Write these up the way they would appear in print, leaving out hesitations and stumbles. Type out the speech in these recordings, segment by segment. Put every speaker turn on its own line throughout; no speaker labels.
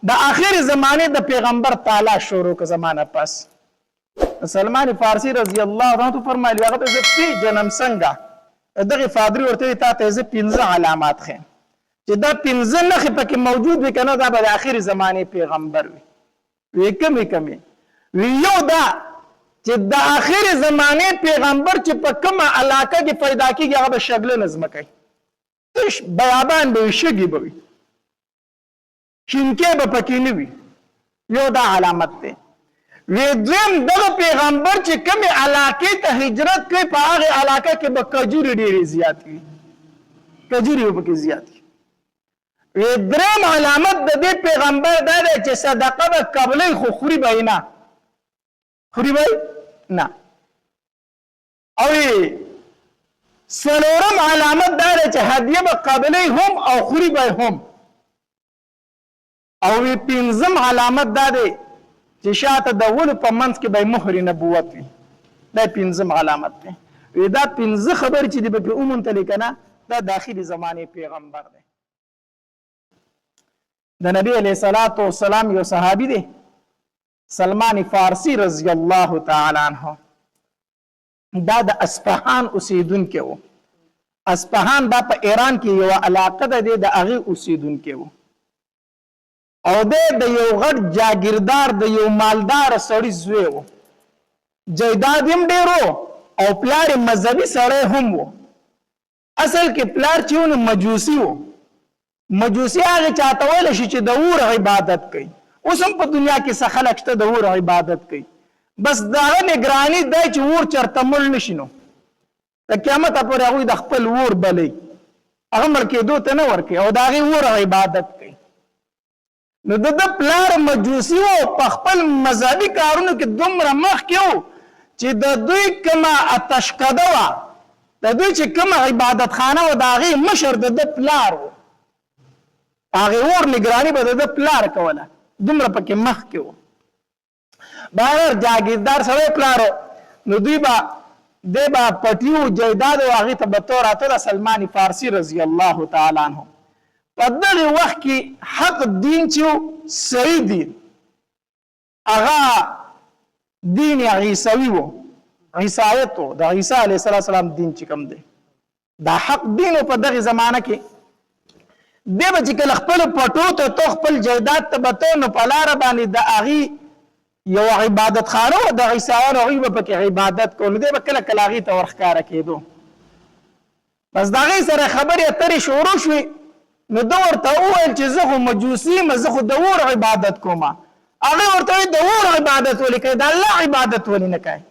د آخر زمانه د پیغمبر تعالی شروع ک زمانہ پس سلمان فارسی رضی الله عنه فرمایلی هغه ته پی جنم څنګه دغه فادری ورته ته ز 15 علامات خې چې دا 15 نه پکې موجود وي کنه دا د آخر زمانه پیغمبر وي کمی یو دا چې د آخر زمانه پیغمبر چې په کومه علاقه کې پیدا کیږي هغه شغله نظم کوي تش بیابان به شګي به شینکه به پکې نه وي یو دا علامت ده وی دویم دغه پیغمبر چې کومه علاقه ته هجرت کوي په هغه علاقه کې به کجوري ډېری زیات وي کجوري به کې زیات وي دریم علامت د دې پیغمبر دا ده چې صدقه به قبلې خو خوري به نه خوري به نه او څلورم علامت دا ده چې هدیه به قبلې هم او خوري به هم او پنځم علامت دا ده چې شاته د ول په منځ کې به مهر نبوت وي دا پنځم علامت ده دا پنځه خبر چې د په عموم ته لیکنه دا داخلي زمانه پیغمبر ده د نبی علیہ الصلوۃ والسلام یو صحابي دی سلمان فارسی رضی الله تعالی عنہ دا د اصفهان اوسیدونکو وو اصفهان دا په ایران کې یو علاقه ده د هغه اوسیدونکو وو او د یو غټ جاگیردار د یو مالدار سړی زوی وو جیداد هم ډیرو او پلار مذهبي سړی هم وو اصل کې پلار چې مجوسی وو مجوسی هغه چاته ویل شي چې د اور عبادت کوي اوس هم په دنیا کې څه خلک شته د اور عبادت کوي بس دا نگرانی دی چې اور چرته مړ نشي نو د قیامت پورې هغوی د خپل اور بلی هغه مړ کېدو ته نه ورکوي او د هغې اور عبادت کوي نو د پلار مجوسی و په خپل مذهبي کارونو کې دومره مخکې و چې د دوی کومه اتشکده وه د دوی چې کومه عبادت خانه و د هغې مشر د پلار و هغې اور نگرانی به د پلار کوله دومره پکې مخکې و بهر جاگیردار سړی پلار نو دوی به دی به پټیو جیداد و هغې ته به تو راتله سلمان فارسی رضی الله تعالی عنه په دغه وخت کې حق دین چې صحیح دین هغه دین عیسوي و عیسایت و د عیسی علیه السلام دین چې کوم دی دا حق دین په دغه زمانه کې دی به چې کله خپل پټو ته تو خپل جیداد ته به تو نو په لاره باندې د هغې یو عبادت خانه و د عیسایانو هغوی به پکې عبادت کوو نو دی به کله کله هغې ته ورښکاره کېدو بس د هغې سره خبرې اترې شروع شوې نو ده ورته وویل چې زه خو مجوسی یم زه خو د اور عبادت کوم هغې ورته وایي د اور عبادت ولې کوي د الله عبادت ولې نه کوي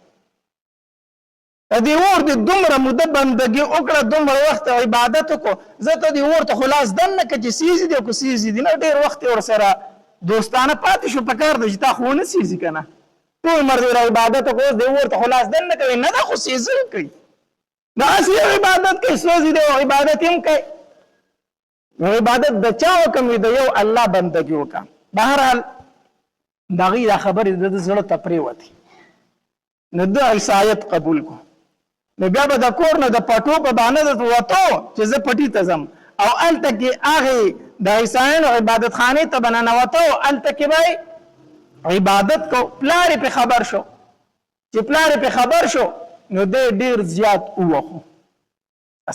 د دې اور د دومره موده بندګي وکړه دومره وخت عبادت وکړو زه ته دې اور ته خو لاس دن نه کړه چې سیزي دی او که سیزي دي نه ډېر وخت یې ورسره دوستانه پاتې شو په کار دی چې تا خو ونه سیزي که نه ټول عمر دې عبادت وکړو اوس دې اور ته خو لاس دن نه کوي نه دا خو سیزل کوي دا هسې عبادت کوي سوځي دی او عبادت هم کوي نو عبادت د چا وکم وي د یو الله بندګي وکړه بهرحال د هغې دا خبرې د زړه ته پرېوتې نو د عیسایت قبول کو نو بیا به د کور نه د پټو په بهانه درته وتو چې زه پټي ته ځم او هلته کې هغې د عیسایانو عبادت خانې ته به ننوتو هلته کې به عبادت کو پلار یې پې خبر شو چې پلار یې پې خبر شو نو دی ډېر زیات ووخو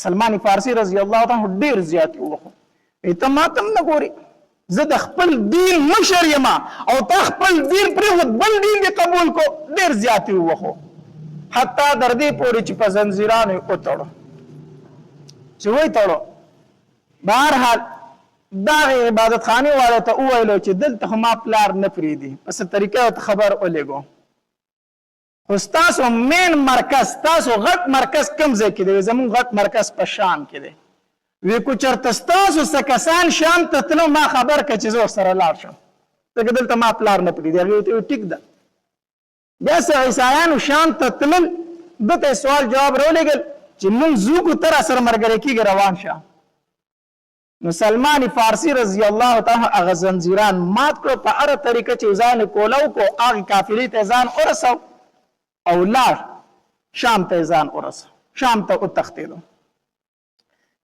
سلمان فارسی رضی الله عنه ډېر زیات ووخو ته ما ته هم نه ګورې زه د خپل دین مشر یم او تا خپل دین پرېښود بل دین دې قبول کو ډېر زیات یې ووخو حتی در دې پورې چې په زنځیرانو یې وتړو چې وی تړو بهرحال دغې عبادت خانې والا ته وویلو چې دلته خو ما پلار نه پرېږدي په څه طریقه ورته خبر ولېږو خو ستاسو مین مرکز ستاسو غټ مرکز کوم ځای کې دی زموږ غټ مرکز په شام کې دی وی کو چېرته ستاسو څه کسان شام ته تلو ما خبر کړه چې زه ورسره لاړ شم ځکه دلته ما پلار نه پرېږدي هغې ورته ویل ټیک ده بیا څه عیسایانو شام ته تلل ده ته سوال جواب راولېږل چې موږ ځو که ته راسره ملګری کېږي روان شه نو سلمان فارسی رضی الله تعالی هغه زنځیران مات کړو په هره طریقه چې ځان یې کوله وکړو هغې قافلې ته ځان ورسو او لاړ شام ته ځان ورسو شام ته وتښتېدو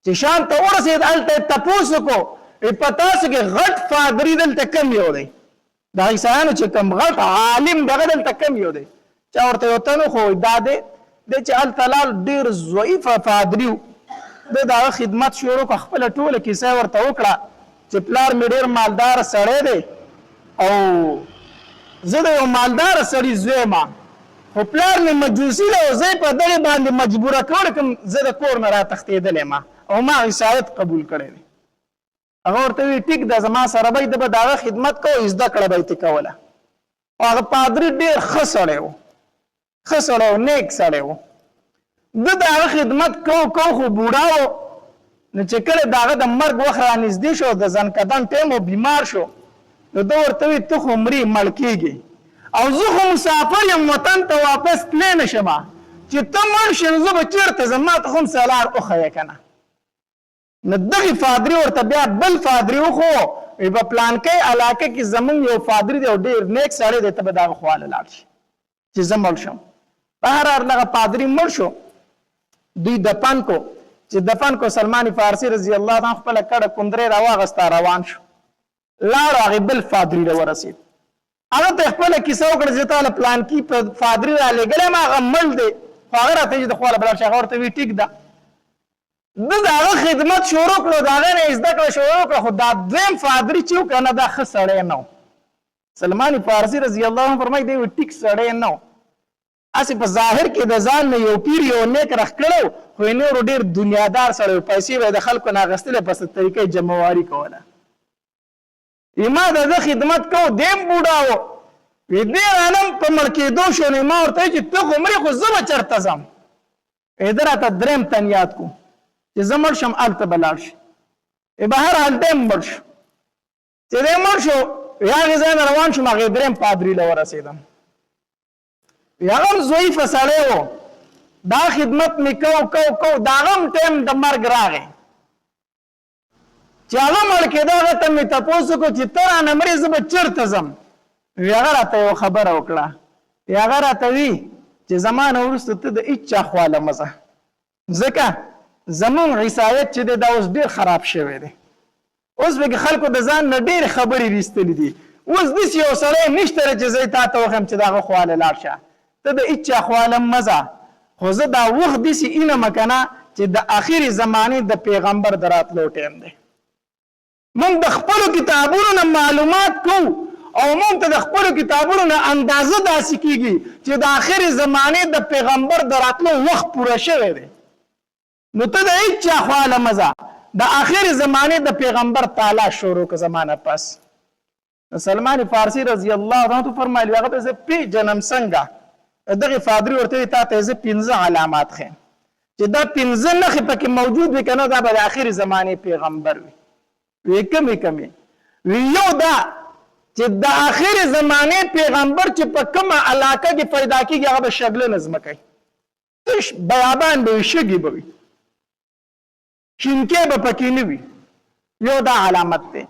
چې شام ته ورسېد هلته یې تپوس وکړو په تاسو کې غټ پادری دلته کم یو دی د عیسایانو چې کم غټ عالم دغه دلته کم یو دی چا ورته یو تنو خو دا دی چې التلال ډېر ضعیف پادری د دغه خدمت شروع کړ خپله ټوله کیسه ورته وکړه چې پلار مې ډېر مالدار سړی دی او زه د یو مالدار سړي زوی یم خو پلار مې مجوسي دی او زه یې په دغې باندې مجبوره کړی کوم زه د کور نه راتښتېدلی یم او ما عیسایت قبول کړی دی هغه ورته وی ټیک ده زما سره به د به د هغه خدمت کوو زده کړه به یې ترې کوله او هغه پادري ډېر ښه سړی و ښه سړی و نیک سړی و د هغه خدمت کو خو بوډا و نو چې کله د هغه د مرګ وخت رانږدې شو د ځنکدن ټیم و بیمار شو نو ده ورته وی ته خو مرې مړ کېږي او زه خو مسافر یم وطن ته واپس تللی نه شم چې ته مړ شې نو زه به چېرته ځم ما ته خو هم څه لار وښیه که نه نو دغې فادري ورته بیا بل فادري وښو وی په پلانکۍ علاقه کې زمونږ یو فادري دی او ډېر نیک سړی دی ته به د هغه خواله لاړ شي چې زه مړ شم په هر هر دغه پادري مړ شو دوی دفن کو چې دفن کو سلمان فارسي رضی الله عنه خپله کډه کندرې راواغسته روان شو لاړو هغې بل فادري له ورسېد هغه ته خپله کیسه وکړه چې تا له پلانکي په فادري رالېږلی یم هغه مړ دی خو هغه راته چې د خواله به لاړ شي هغه ورته وي ټیک ده ده د هغه خدمت شروع کړو د هغې نه یې زده کړه شروع کړه خو دا دویم فادري چې و که نه دا ښه سړی نه و سلمان فارسي رضی الله عنه فرمایي دی وی ټیک سړی نه و هسې په ظاهر کې د ځان نه یو پیر یو نیک رخ کړی خو یې نورو ډېر دنیادار سړی و پیسې به یې د خلکو نه اخیستلې په څه طریقه یې جمعواري کوله ما د ده خدمت کو دیم بوډا و وی دې رانم په مړ کېدو شو نو ما ورته چې ته خو مرې خو زه به چېرته ځم ده راته درېیم تن یاد کو چې زه مړ شم هلته به لاړ شي به هر حال دی مړ شو چې دی مړ شو هغې ځای نه روان شوم هغې درېیم پادري له ورسېدم هغه هم ضعیفه سړی و دا خدمت مې کو د هغه هم ټایم د مرګ راغی چې هغه مړ کېده هغه ته مې تپوس وکړو چې ته رانه مرې زه به چېرته ځم هغه راته یو خبره وکړه هغه راته وي چې زما نه وروسته ته د هېچا خواله مه ځه ځکه زمونږ عیسایت چې دی دا اوس ډېر خراب شوی دی اوس پکې خلکو د ځان نه ډېرې خبرې ویستلي دي اوس داسې یو سړی نشته دی چې زه یې تا ته وښیم چې د هغه خواله لاړ شه ته د هېچا خواله مه ځه خو زه دا وخت داسې اینم که نه چې د آخرې زمانې د پیغمبر د راتلو ټیم دی موږ د خپلو کتابونو نه معلومات کوو او موږ ته د خپلو کتابونو نه اندازه داسې کېږي چې د آخرې زمانې د پیغمبر د راتلو وخت پوره شوی دی نو ته د هېچا خواله مه ځه د آخرې زمانې د پیغمبر تعالی شروع که زمانه پس سلمان فارسي رضی الله عنه فرمایلي هغه ته زه پیژنم څنګه دغې فادري ورته وایي تا ته زه 15 علامات ښیم چې دا 15 نښې پکې موجود وي که نه دا به د آخرې زمانې پیغمبر وي وی کمی وی یو دا چې د آخر زمانه پیغمبر چې په کومه علاقه کې پیدا کیږي هغه به شګله نظم کوي تش بیابان به شګي به شینکه به پکې نه وي یو دا علامت ده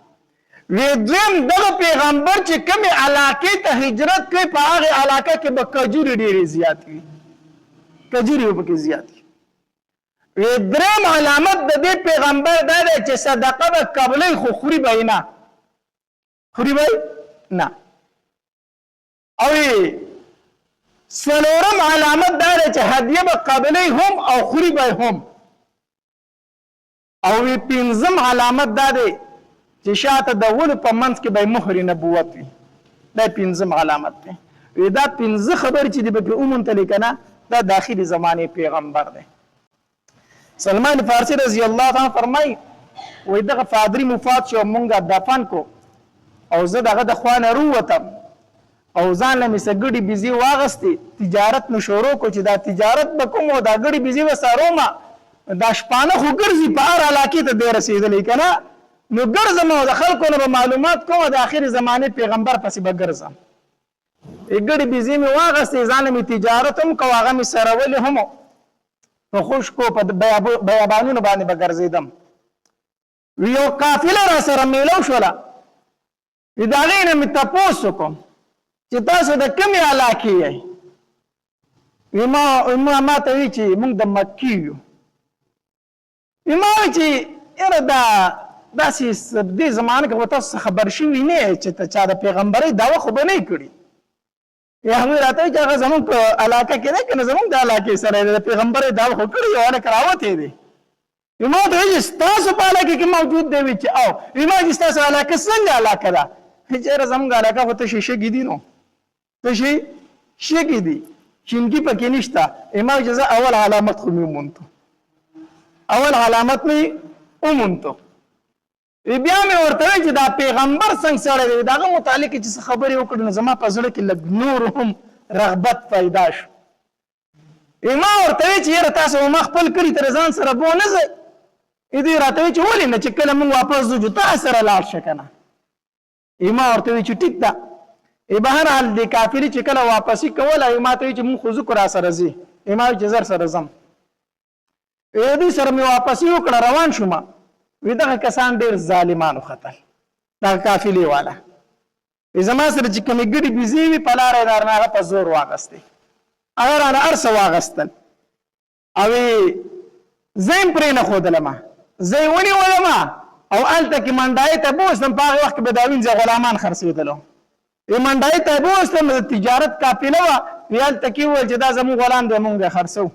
وی دویم دغه پیغمبر چې کومه علاقه ته هجرت کوي په هغه علاقه کې به کجوري ډېرې زیات وي کجوري به پکې زیات وي دریم علامت د دې پیغمبر دا دی چې صدقه به قبلې خو خوري به نه خوري به نه او څلورم علامت دا دی چې هدیه به قبلې هم او خوري به هم او پنځم علامت دا دی چې شاته د ولو په منځ کې به مهر نبوت وي دا پنځم علامت دی دا پنځه خبرې چې د پکې وموندلې که نه دا داخلي زمانې پیغمبر دی سلمان فارسی رضی الله عنه فرمای وای دغه فادری مفات شو مونږه دفن کو او زه دغه د خوانه وروتم او ځان له مسګړي بيزي واغستې تجارت نو شروع کو چې دا تجارت به کوم او دا ګړي بيزي وساروما دا شپانه خو ګرځي په هر علاقې ته دی رسېدلی که نه نو ګرځم او د خلکو نه به معلومات کوم د آخرې زمانې پیغمبر پسې به ګرځم ګړي بيزي مې واغستې ځان مې تجارت هم کو هغه مې سرولې هم په خوش کو په بیابانونو باندې به ګرځېدم یو قافله را سره میلو شوله د هغې نه مې تپوس وکړم چې تاسو د کومې علاقې یئ ما ته وایي چې موږ د مکې یو ما وایي چې یاره دا داسې دې زمانه کې به تاسو خبر شوي نه چې چا د پیغمبرۍ دعوه خو به نه کړي یا هغوی راته وایي چې هغه زمونږ په علاقه کې دی که نه زمونږ د علاقې سره د پیغمبرۍ دعوه خو کړي یو هلک راوتی دی ما ورته وایي چې ستاسو په علاقه کې موجود دی وي چې او ما چې ستاسو علاقه څنګه علاقه ده چېرې زمونږ علاقه خو تشې شګې دي نو تشې شګې دي چینګي پکې نشته ما چې زه اول علامت خو مې وموندو اول علامت مې وموندو بیا مې ورته وایي چې دا پیغمبر څنګه سړی دی د هغه متعلق چې څه خبرې وکړو نو زما په زړه کې لږ نور هم رغبت پیدا شو ما ورته وایي چې یاره تاسو ما خپل کلي ته ځان سره بونه ځئ دې راته وایي چې ولې نه چې کله موږ واپس ځو تا سره لاړ شه که نه ما ورته وایي چې ټیک ده بهرحال د کافري چې کله واپسي کوله ما ته وایي چې موږ خو ځو را سره ځي ما وایي چې زر سره ځم دوی سره مې واپسي وکړه روان شوم وی دغه کسان ډېر ظالمانو ختل دغه قافلې والا زما سره چې کومې ګډې بيزې وي په لاره یې رانه هغه په زور واغستې هغه رانه هر څه واغستل او زه یې پرې نه ښودلم زه یې ونیولم او هلته کې منډایي ته بوستم په هغه وخت کې به دا وینځه غلامان خرڅېدلو منډایي ته بوستم د تجارت قافله وه وی هلته کې وویل چې دا زموږ غلام دی موږ یې خرڅوو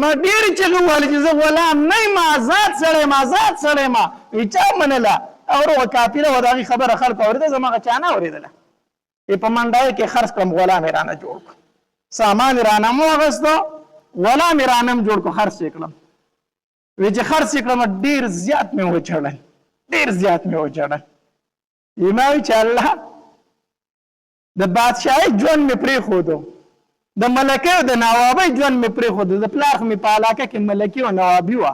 ما ډېرې چغې ووهلې چې زه غلام نه یم آزاد سړی یم آزاد سړی یم وی چا منله او روغه کافره وه د هغې خبره خلکو اورېده زما هغه چا نه اورېدله په منډایي کې خرڅ کړم غلام یې رانه جوړ کړ سامان یې رانه مو اخېستو غلام یې رانه هم جوړ کړو خرڅ یې کړم وی چې خرڅ یې کړم ډېر زیات مې وچړل ډېر زیات مې وچړل ما وی چې الله د بادشاهۍ ژوند مې پرېښودو د ملکۍ او د نوابۍ ژوند مې پرېښودو د پلار خو مې په علاقه کې ملکي او نوابي وه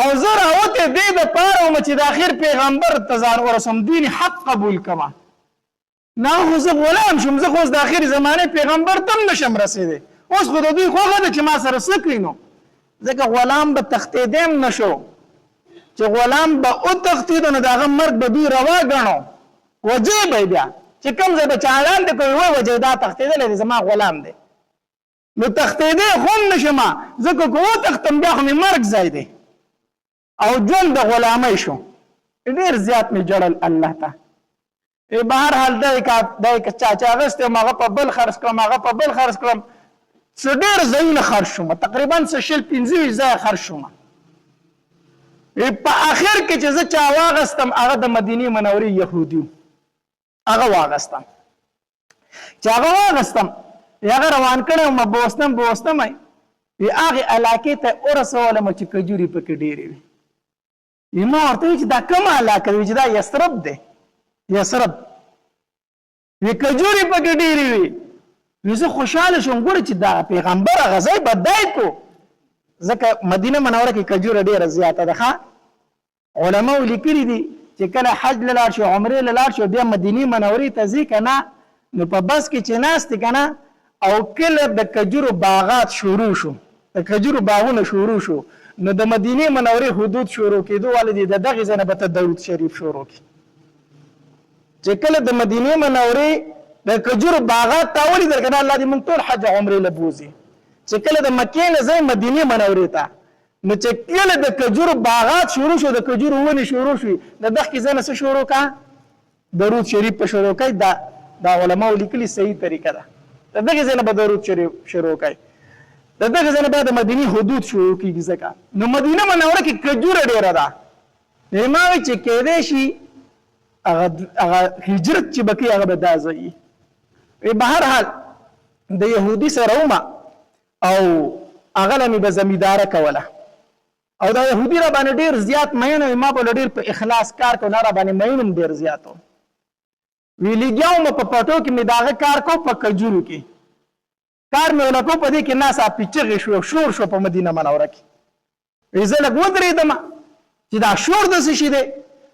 او زه راوتې دې دپاره وم چې د اخر پیغمبر ته ځان ورسوم دین حق قبول کړمه نه خو زه غلام شوم زه خو اوس د اخرې زمانې پیغمبر ته هم نشم رسېدی اوس خو د دوی خوښه ده چې ما سره څه کړي نو ځکه غلام به تښتېدی هم نه شو چې غلام به وتښتېدو نو د هغه مرګ به دوی روا ګڼو وجې به بیا چې کوم ځای به چاړان دی کوي وایي وجه دا تښتېدلی دی زما غلام دی نو تښتېدی خو هم نشم ځکه که وتښتم بیا خو مې مرګ ځای دی او ژوند د غلامۍ شو ډېر زیات مې جړل الله ته بهرحال دا چا چې اخیستی یم هغه په بل خرڅ کړم هغه په بل خرڅ کړم څه ډېر ځایونه خرڅ شوم تقریبا څه 25 ځایه خرڅ شوم په اخر کې چې زه چا واغستم هغه د مدینې منورې یهودي هغه واغستم چې هغه واغستم هغه روان کړی وم بوستم هغې علاقې ته ورسولم چې کجورې پکې ډېرې وي ما ورته وایي چې دا کومه علاقه وي چې دا یثرب دی یثرب وي کجورې پکې ډېرې وي وي زه خوشحاله شوم ګوره چې دا پیغمبر هغه ځای بدای کو ځکه مدینه منوره کې کجوره ډېره زیاته ده ښه علماو لیکلي دي چې کله حج له لاړ شو عمرې له لاړ شو بیا مدینې منورې ته ځي که نه نو په بس کې چې ناست که نه او کله د کجورو باغات شروع شو د کجورو باغونه شروع شو نو د مدینې منورې حدود شروع کېدو والا دي د دغې ځای نه به ته درود شریف شروع کړي چې کله د مدینې منورې د کجورو باغات تا ولیدل که نه الله دې موږ ټول حج عمرې له بوځي چې کله د مکې نه ځئ مدینې منورې ته نو چې کله د کجورو باغات شروع شو د کجورو ونې شروع شوي د دغې ځای نه څه شروع کړه درود شریف په شروع کوي دا علماو لیکلي صحیح طریقه ده د دغې ځای نه به درود شریف شروع کوي د دغې ځای نه بیا د مدینې حدود شروع کېږي ځکه نو مدینه منوره کې کجوره ډېره ده ما وایي چې کېدی شي هغه هجرت چې به کوي هغه به دا ځای بهرحال د یهودي سره ومه او هغه له مې به زمینداره کوله او دا یهودي را باندې ډېر زیات مین وي ما به له ډېر په اخلاص کار کو نه را باندې مین هم ډېر زیات و وی لګیا وم په پټو کې مې د هغه کار کو په کجورو کې کار مې ونه کو په دې کې ناڅاپه چغې شو شور شو په مدینه منوره کې وی زه لږ ودرېدم چې دا شور د څه شي دی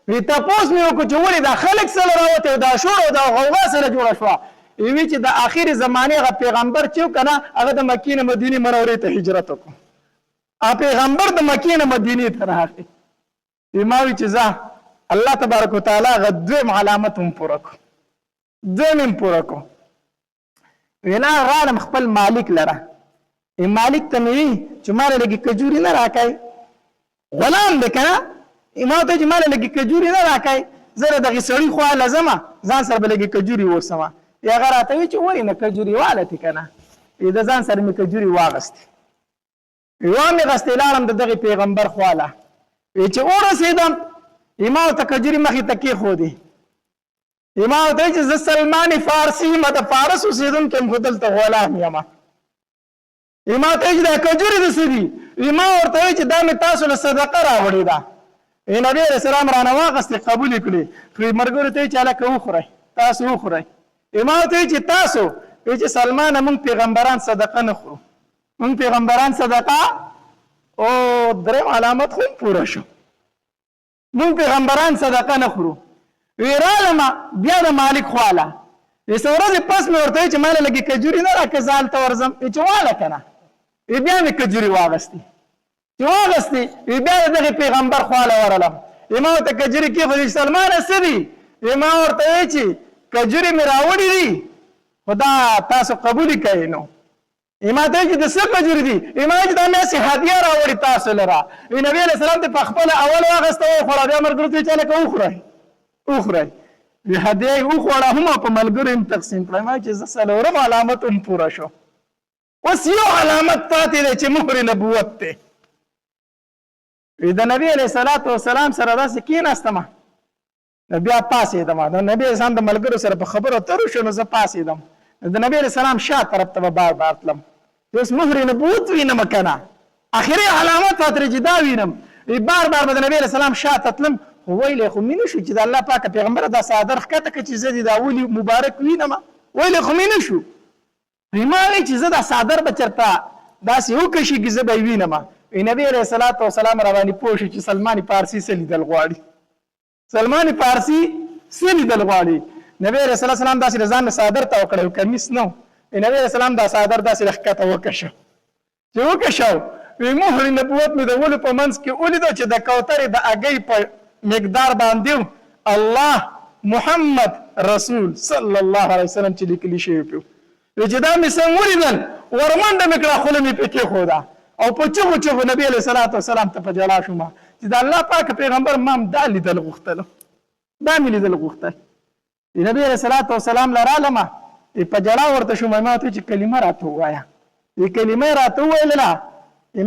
وی تپوس مې وکړو چې ولې دا خلک سره راوتې دا شور او دا غوغا سره جوړه شوه وی چې د آخرې زمانې هغه پیغمبر چې و که نه هغه د مکې نه مدینې منورې ته هجرت وکړو پیغمبر د مکې نه مدینې ته راغی ما وی چې ځه الله تبارک وتعالی هغه دویم علامت هم پوره کړو دویم هم پوره کړو وینا غواړم خپل مالک لره مالک ته مې وي چې ما له لږې کجورې نه راکوي غلام دی که نه ما ته چې مال لګي کجوري نه راکای زره دغه سړی خو لازمه ځان سره بلګي کجوري وسمه یا غراته وی چې وای نه کجوري والته کنه دا ځان سره می کجوري واغست یو می غستلارم دغه پیغمبر خواله چې ورسېدم ما ته کجوري مخې ته کې خو دی ما ته چې ز سلمان فارسی ما د فارس اوسیدونکو هم خدل ته غلام یم ما ته چې دا کجوري د سړي ما ورته چې دا می تاسو له صدقه راوړی دا نبی رسول الله رانه واغست قبول کړي خو مرګور ته چې الکه وخوري تاسو وخوري ما ته چې تاسو چې سلمان مونږ پیغمبران صدقه نه خورو مونږ پیغمبران صدقه او درې علامت خو پوره شو مونږ پیغمبران صدقه نه خورو ویرالما بیا د مالک خواله یسورځ پس مې ورته چې مال لګي کجوري نه راکې زال ته ورزم چې واله کنه بیا مې کجوري واغستې چې واغستې بیا دغه پیغمبر خواله ورلم ما ته کجوري کې خو سلمان اسدي ما ورته چې کجوري مې راوړې دي خدا تاسو قبول کړئ نو ما ته چې د څه کجوري دي ما چې دا مې سي هدیه راوړې تاسو لره نبی علیہ السلام ته په خپل اول واغسته او خو بیا مرګ ته چاله کو خورای به هدیه او خوړه هم په ملګرو تقسیم کړم چې زسلورم علامت هم پورا شو اوس یو علامت پاتې ده چې مهر نبوت ته د نبی علیہ الصلوۃ والسلام سره داسې کېناستم بیا پاسې دم د نبی اسلام د ملګرو سره په خبرو تر شو نو زه پاسې دم د نبی علیہ السلام شاته طرف ته بار بار تلم اوس مهر نبوت وینم کنه اخري علامت فاتره چې دا وینم بار بار د نبی علیہ السلام شاته تلم ویل خو مینه شو چې د الله پاک پیغمبر دا صادر خته کې چې زدي دا اولی مبارک وینم ویل خو مینه شو ریماله چې زدا صادر بچرتا دا سی او کشي کې زبې وینم نبی علیہ الصلوۃ والسلام رواني پوښ چې سلمان فارسی سلی دل غواړي سلمان فارسی سلی دل غواړي نبی علیہ السلام دا سی ځان صادر ته وکړو کمیس نو نبی علیہ السلام دا صادر دا سی خته وکښو چې وکښو وی مهر نبوت مې د ول په منځ کې ولید چې د کوثر د اگې په مقدار باندې الله محمد رسول صلی الله علیه وسلم چې لیکلی شی په چې دا مې څنګه ولیدل ورمنډه مې کړه خو مې پکې خو دا او په چغو نبی علیہ الصلوۃ والسلام ته په جلا شوم چې دا الله پاک پیغمبر مام دا لیدل غوښتل دا مې لیدل غوښتل نبی علیہ الصلوۃ والسلام لرالمه په جلا ورته شوم ما ته چې کلمه راته وایا دې کلمه راته ویله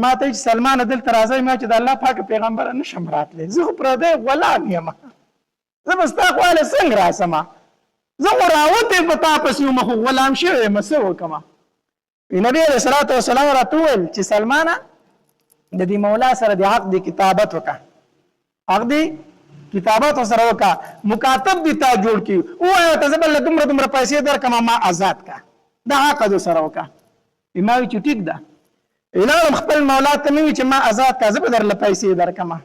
ما ته چې سلمان دل ترازی ما چې د الله پاک پیغمبر نشم راتلی زه پر دې غلام یم زه مستا خواله څنګه راسم زه راوته په تاسو یو مخ غلام شوی مسو کما نبی علیہ الصلوۃ والسلام راتول چې سلمان د دې مولا سره د عقد کتابت وکړه عقد کتابت سره وکړه مکاتب دي تا جوړ کی او ته زبل دومره پیسې درکما ما آزاد کا د عقد سره وکړه ایماوی چې ټیک ده الهام خپل مولا ته نوی چې ما آزاد کا زبر در پیسې درکما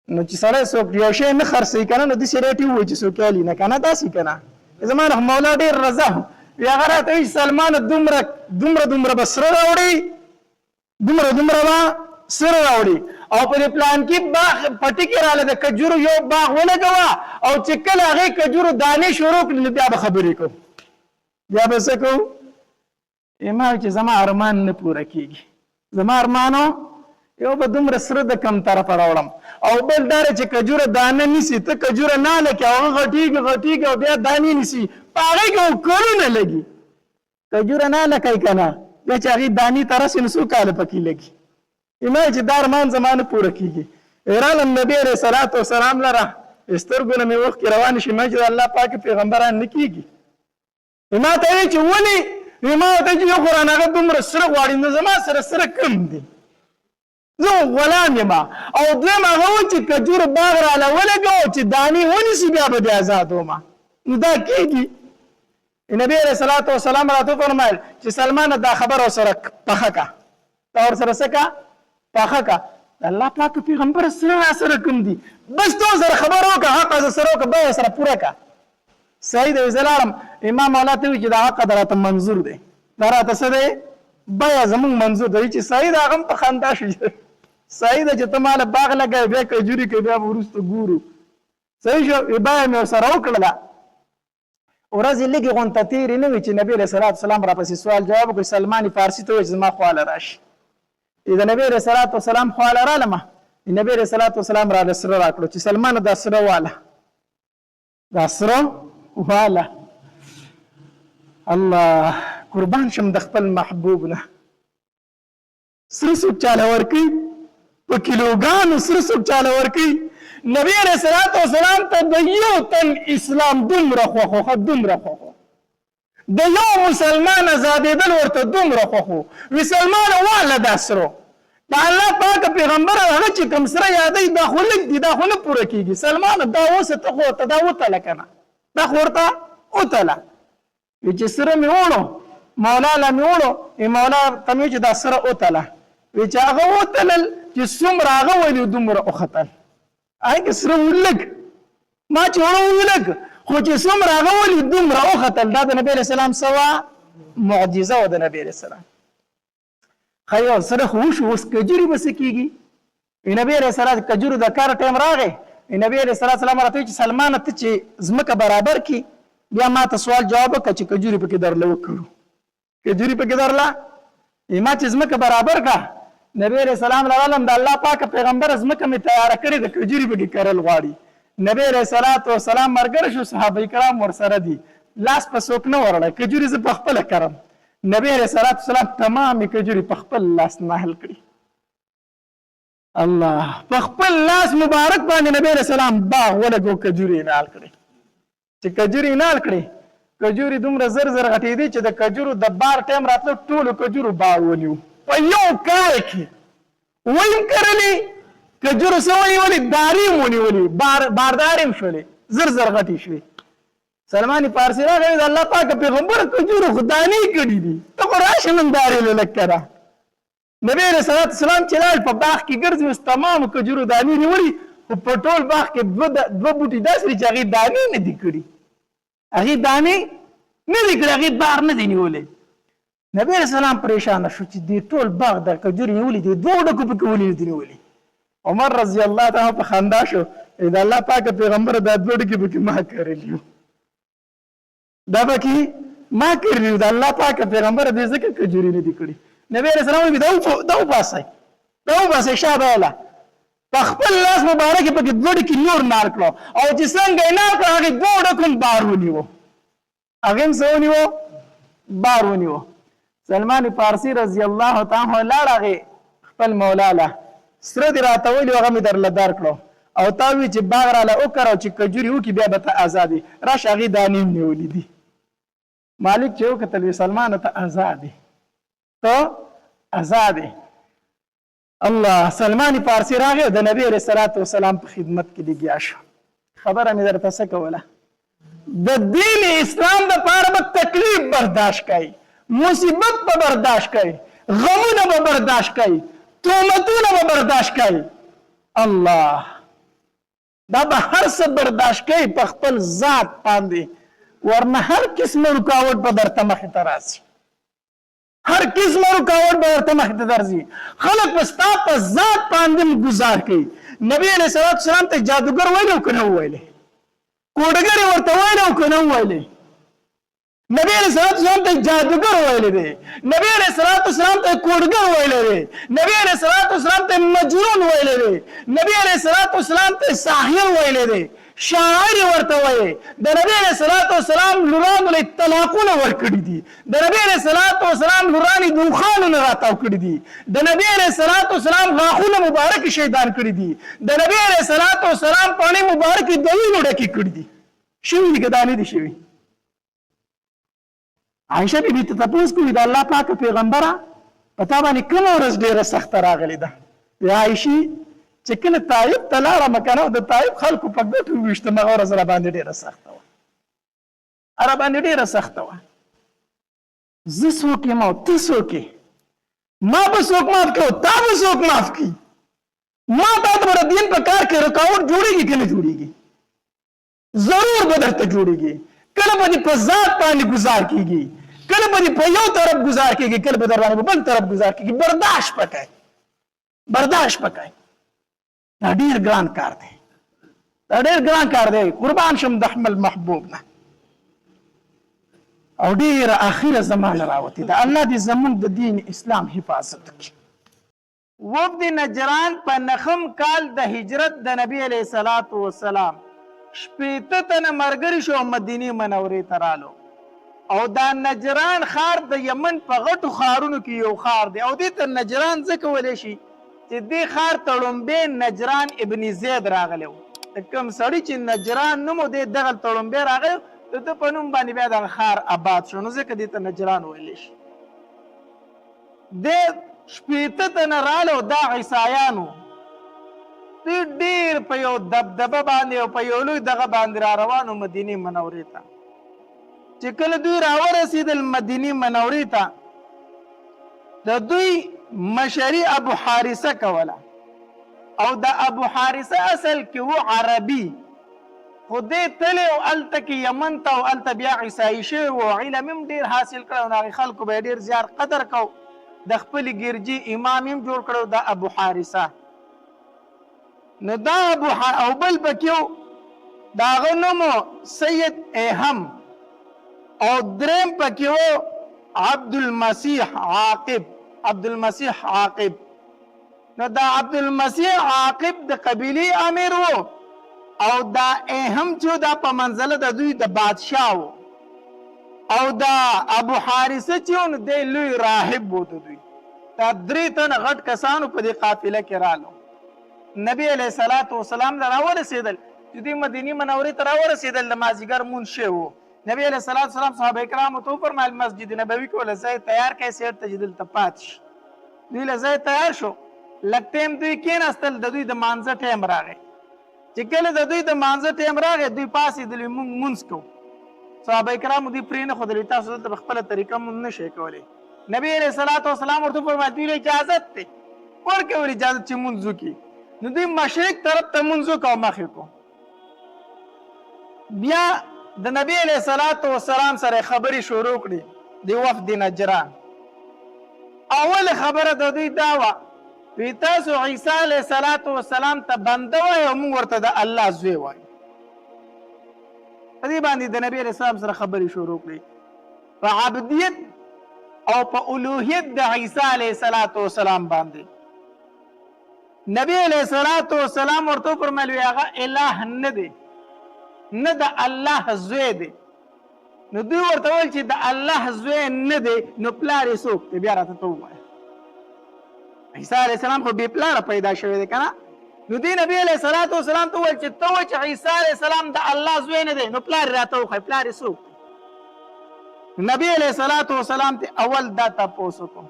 نو چې سره څوک یو شی نه خرڅي کنه نو د سریټي و چې څوک علی نه کنه داسې کنه زمانه مولا ډیر رضا یا غراته سلمان دومره بسره راوړي دومره با سره راوړي او په پلان کې باغ پټی کې رااله د کجورو یو باغ ولګوا او چې کله هغه کجورو دانې شروع کړل بیا به خبرې کو بیا به څه کو ایمه چې زما ارمان نه پوره کیږي زما ارمانو یو به دومره سره د کم طرف راوړم او بل دار چې کجوره دانه نسی ته کجوره نه لکه هغه غټیږي او بیا دانې نسی پاره کې کورونه لګي کجوره نه لکه کنه بیا چې هغه دانی ترسه نسو کال پکې لګي ایمه چې دارمان زمانه پوره کیږي ایران نبی رسول الله صلوات و سلام لره استرګونه مې وخت روان شي مې الله پاک پیغمبران نکیږي ایمه ته چې ونی ایمه ته چې قرآن هغه دومره سره غواړي نو زما سره کم دي زه غلام یم او دویم هغه چې کجور باغ را لولګو چې دانی ونیسي بیا به آزاد وما نو دا کیږي نبی علیہ الصلوۃ والسلام راته فرمایل چې سلمان دا خبر سره پخه کا دا ور سره سکا پخه کا الله پاک پیغمبر سره کوم دي بس تو سره خبر وکړه حق سره وکړه به سره پوره کا سید زلالم امام مولا ته چې دا حق درته منظور دی درته څه دی بیا زمون منظور دی چې سید هغه په خندا شي سید چې ته مال باغ لګای بیا کجوري کې بیا ورسته ګورو صحیح شو بیا مې سره وکړه ورځ لګي غونته تیرې نه وي چې نبی علیہ الصلوۃ والسلام را پسې سوال جواب کوي سلمان فارسی ته زما خواله راشي اذا نبی علیہ الصلوۃ والسلام خواله را لمه نبی رسول الله والسلام را سره راکړو چې سلمان دا سره والا الله قربان شم د خپل محبوب نه سره څوک چاله ورکي په کیلوګانو سره څوک چاله ورکي نبی رسول الله والسلام ته د یو تن اسلام دومره خوخه د یو مسلمان آزادېدل ورته دومره خوخو وی سلمان واله دا سره دا الله پاک پیغمبر هغه چې کوم سره یادې دا خو لږ دي دا خو نه پوره کیږي سلمان دا اوس ته خو ته دا وتله کنه دا خو ورته وتله چې سره مې وړو مولا لا مې وړو مولا ته مې چې دا سره وتله وی چې هغه وتلل چې څومره هغه ولې دومره وختل هغه سره ولګ ما چې وړو ولګ خو چې څومره هغه ولې دومره وختل دا د نبی رسول الله سوا معجزه و د نبی رسول الله خیال سره خو شو اوس کجوري بس کیږي نبی رسول الله کجورو د کار ټیم راغی نبی رسول الله سلام راته چې سلمان ته چې زمکه برابر کی بیا ما ته سوال جواب وکړه چې کجوري پکې درلو وکړو کجوري پکې درلا ما چې زمکه برابر کا نبی رسول الله علم د الله پاک پیغمبر زمکه می تیار کړی د کجوري پکې کړل غواړي نبی رسول الله والسلام مرګر شو صحابه کرام ورسره دي لاس په سوک نه ورړه کجوري ز په خپل کرم نبی رسول الله والسلام تمام کجوري په خپل لاس نه حل کړی الله په خپل لاس مبارک باندې نبی رسول الله باغ ولګو کجوري نه حل کړی چې کجوري نه حل کړی کجوري دومره زر غټې دي چې د کجورو د بار ټیم راتلو ټولو کجورو باغ ونیو په یو کال کې ویم کرلی کجورو سوی ولی داریم ونیولی بارداریم شولی زر غټې شوی سلمان فارسی راغی د الله پاک پیغمبر کجورو خدانی کړي دي ته خو راشه نن دارې لکره نبی رسول الله سلام چې لاړ په باغ کې ګرځي اوس تمام کجورو دانی نیولي خو په ټول باغ کې دوه بوټي داسې چې هغې دانې نه دي کړي هغې دانې نه دي کړي هغې بار نه دي نیولې نبی رسول الله پریشانه شو چې دې ټول باغ د کجورې نیولي دي دوه ډکو پکې ولې نه دي نیولي عمر رضی الله تعالی په خندا شو د الله پاک پیغمبر دا دوه ډکې پکې ما کړلي دا پکې ما کړلي د الله پاک پیغمبر دې ځکه کجورې نه دي کړي نبی رسول الله دا وباسئ شابه الله په خپل لاس مبارک پکې دوه ډکې نور نار کړو او چې څنګه یې نار کړو هغې دوه ډکو بار ونیو هغې هم څه ونیو بار ونیو سلمان فارسی رضی الله تعالی لاړ هغې خپل مولا له سره دې راته ویلي هغه مې درله در کړو او تا وی چې باغ راله وکړه او چې کجوري وکړي بیا به ته ازادې راشه هغې دانې هم نیولي دي مالک چې وکتل وي سلمانه ته ازادې ته ازادې الله سلمان فارسی راغی د نبی رسول الله والسلام په خدمت کې لګیا شو خبره مې درته څه کوله د دین اسلام دپاره به تکلیف برداشت کوي مصیبت به برداشت کوي غمونه به برداشت کوي تهمتونه به برداشت کوي الله دا به هر څه برداشت کوي په خپل ذات باندې ورنه هر قسمه رکاوټ به درته مخې ته راځي هر قسمه رکاوټ به ورته مخې ته درځي خلک به ستا په ذات باندې ګزار کوي نبی علیه الصلاة والسلام ته جادوګر ویلی او که نه وویلی کوډګر یې ورته ویلی او که نه وویلی نبی علیہ السلام ته جادوگر ویلی دی نبی علیہ السلام ته کوډګر ویلی دی نبی علیہ السلام ته مجنون ویلی دی نبی علیہ السلام ته ساحر ویلی دی شاعر ورته وایي د نبی علیہ السلام لورانو له طلاقونه ورکړي دي د نبی علیہ السلام لورانې دوخانونه راتاو کړي دي د نبی علیہ السلام غاښونه مبارک شیطان کړي دي د نبی علیہ السلام پاڼې مبارک دوینو ډکې کړي دي شوي دي که دا نه دي شوي عائشه بیبي ته تپوس کوي د الله پاک پیغمبره په تا باندې کومه ورځ ډېره سخته راغلې ده یا عایشې چې کله طایب ته لاړم که نه د طایب خلکو په ګټو وویشتم هغه ورځ راباندې ډېره سخته وه راباندې ډېره سخته وه زه څوک یم او ته څوک یې ما به څوک معاف کړي او تا به څوک معاف کړي ما تا ته به د دین په کار کې رکاوټ جوړېږي که نه جوړېږي ضرور به درته جوړېږي کله به دې په ذات باندې ګزار کېږي کله به دې په یو طرف ګزار کېږي کله به در باندې په بل طرف ګزار کېږي برداشت پکای برداشت پکای دا ډېر ګران کار دی دا ډېر ګران کار دی قربان شم د خپل محبوب نه او ډېره اخره زمانه راوتې ده الله دې زموږ د دین اسلام حفاظت وکړي وفد نجران په نخم کال د هجرت د نبی علیه الصلاة والسلام شپېته تنه ملګري شو مدینې منورې ته رالو او دا نجران ښار د یمن په غټو ښارونو کې یو ښار دی او دې ته نجران ځکه ویلی شي چې دې ښار ته لومبی نجران ابن زید راغلی و د کوم سړي چې نجران نوم و دې دغلته لومبی راغلی د ده په نوم باندې بیا دغه ښار آباد شو نو ځکه دې ته نجران ویلی شي دې شپېته تنه راله دا عیسایانو دوی ډېر په یو دبدبه باندې او په یو لوی دغه باندې را روانو مدینې منورې ته چې کله دوی راورسېدل مدینې منورې ته د دوی مشري ابو حارثه کوله او د ابو حارثه اصل کې و عربي خو دې تللی او هلته کې یمن ته او هلته بیا عیسایي شوی و علم هم ډېر حاصل کړی او د هغې خلکو به یې ډېر زیات قدر کو د خپلې ګرجي امام هم جوړ کړی د ابو حارثه نو دا او بل پکې و د هغه نوم سید ایهم او دریم پکې و عبدالمسیح عاقب نو دا عبدالمسیح عاقب د قبیلې امیر و او دا ایهم چې دا په منزله د دوی د بادشاه و او دا ابو حارثه چې و نو دی لوی راهب و د دوی دا درې تنه غټ کسانو په دې قافله کې رالو نبی علیه الصلاة والسلام ته راورسېدل چې دوی مدینې منورې ته راورسېدل د مازدیګر مونځ شوی و نبی علیه الصلاة والسلام صحابه کرامو ته وفرمایل مسجد نبوي کې له ځای تیار کړئ سیر ته چې دلته پاتې شي دوی له ځای تیار شو لږ ټایم دوی کېناستل د دوی د مانځه ټایم راغی چې کله د دوی د مانځه ټایم راغی دوی پاڅېدلې مونږ مونځ کوو صحابه کرامو دوی پرېنښودلې تاسو دلته په خپله طریقه مونځ نه شئ کولی نبی علیه الصلاة والسلام ورته وفرمایل دوی له اجازت دی ورکوي اجازت چې مونځ وکړي نو دوی مشرق طرف ته مونځ وکړو مخې کو بیا د نبی علیه الصلاة والسلام سره خبرې شروع کړې د وفد نجران اول خبره د دوی دا وه وی تاسو عیسی علیه الصلاة والسلام ته بنده وایي او موږ ورته د الله زوی وایو په دې باندې د نبی علیه السلام سره خبرې شروع کړې په عبدیت او په الوهیت د عیسی علیه الصلاة والسلام باندې نبی علیه الصلاة والسلام ورته وفرمیل وی هغه اله نه دی نه د الله زوی دی نو دوی ورته ویل چې د الله زوی نه دی نو پلار یې څوک دی بیا راته ته ووایه عیسی علیه السلام خو بې پلاره پیدا شوی دی که نه نو دوی نبی علیه الصلاة والسلام ته وویل چې ته وایې چې عیسی علیه السلام د الله زوی نه دی نو پلار یې راته وښایه پلار یې څوک دی نبی علیه الصلاة والسلام ته اول دا تپوس وکړو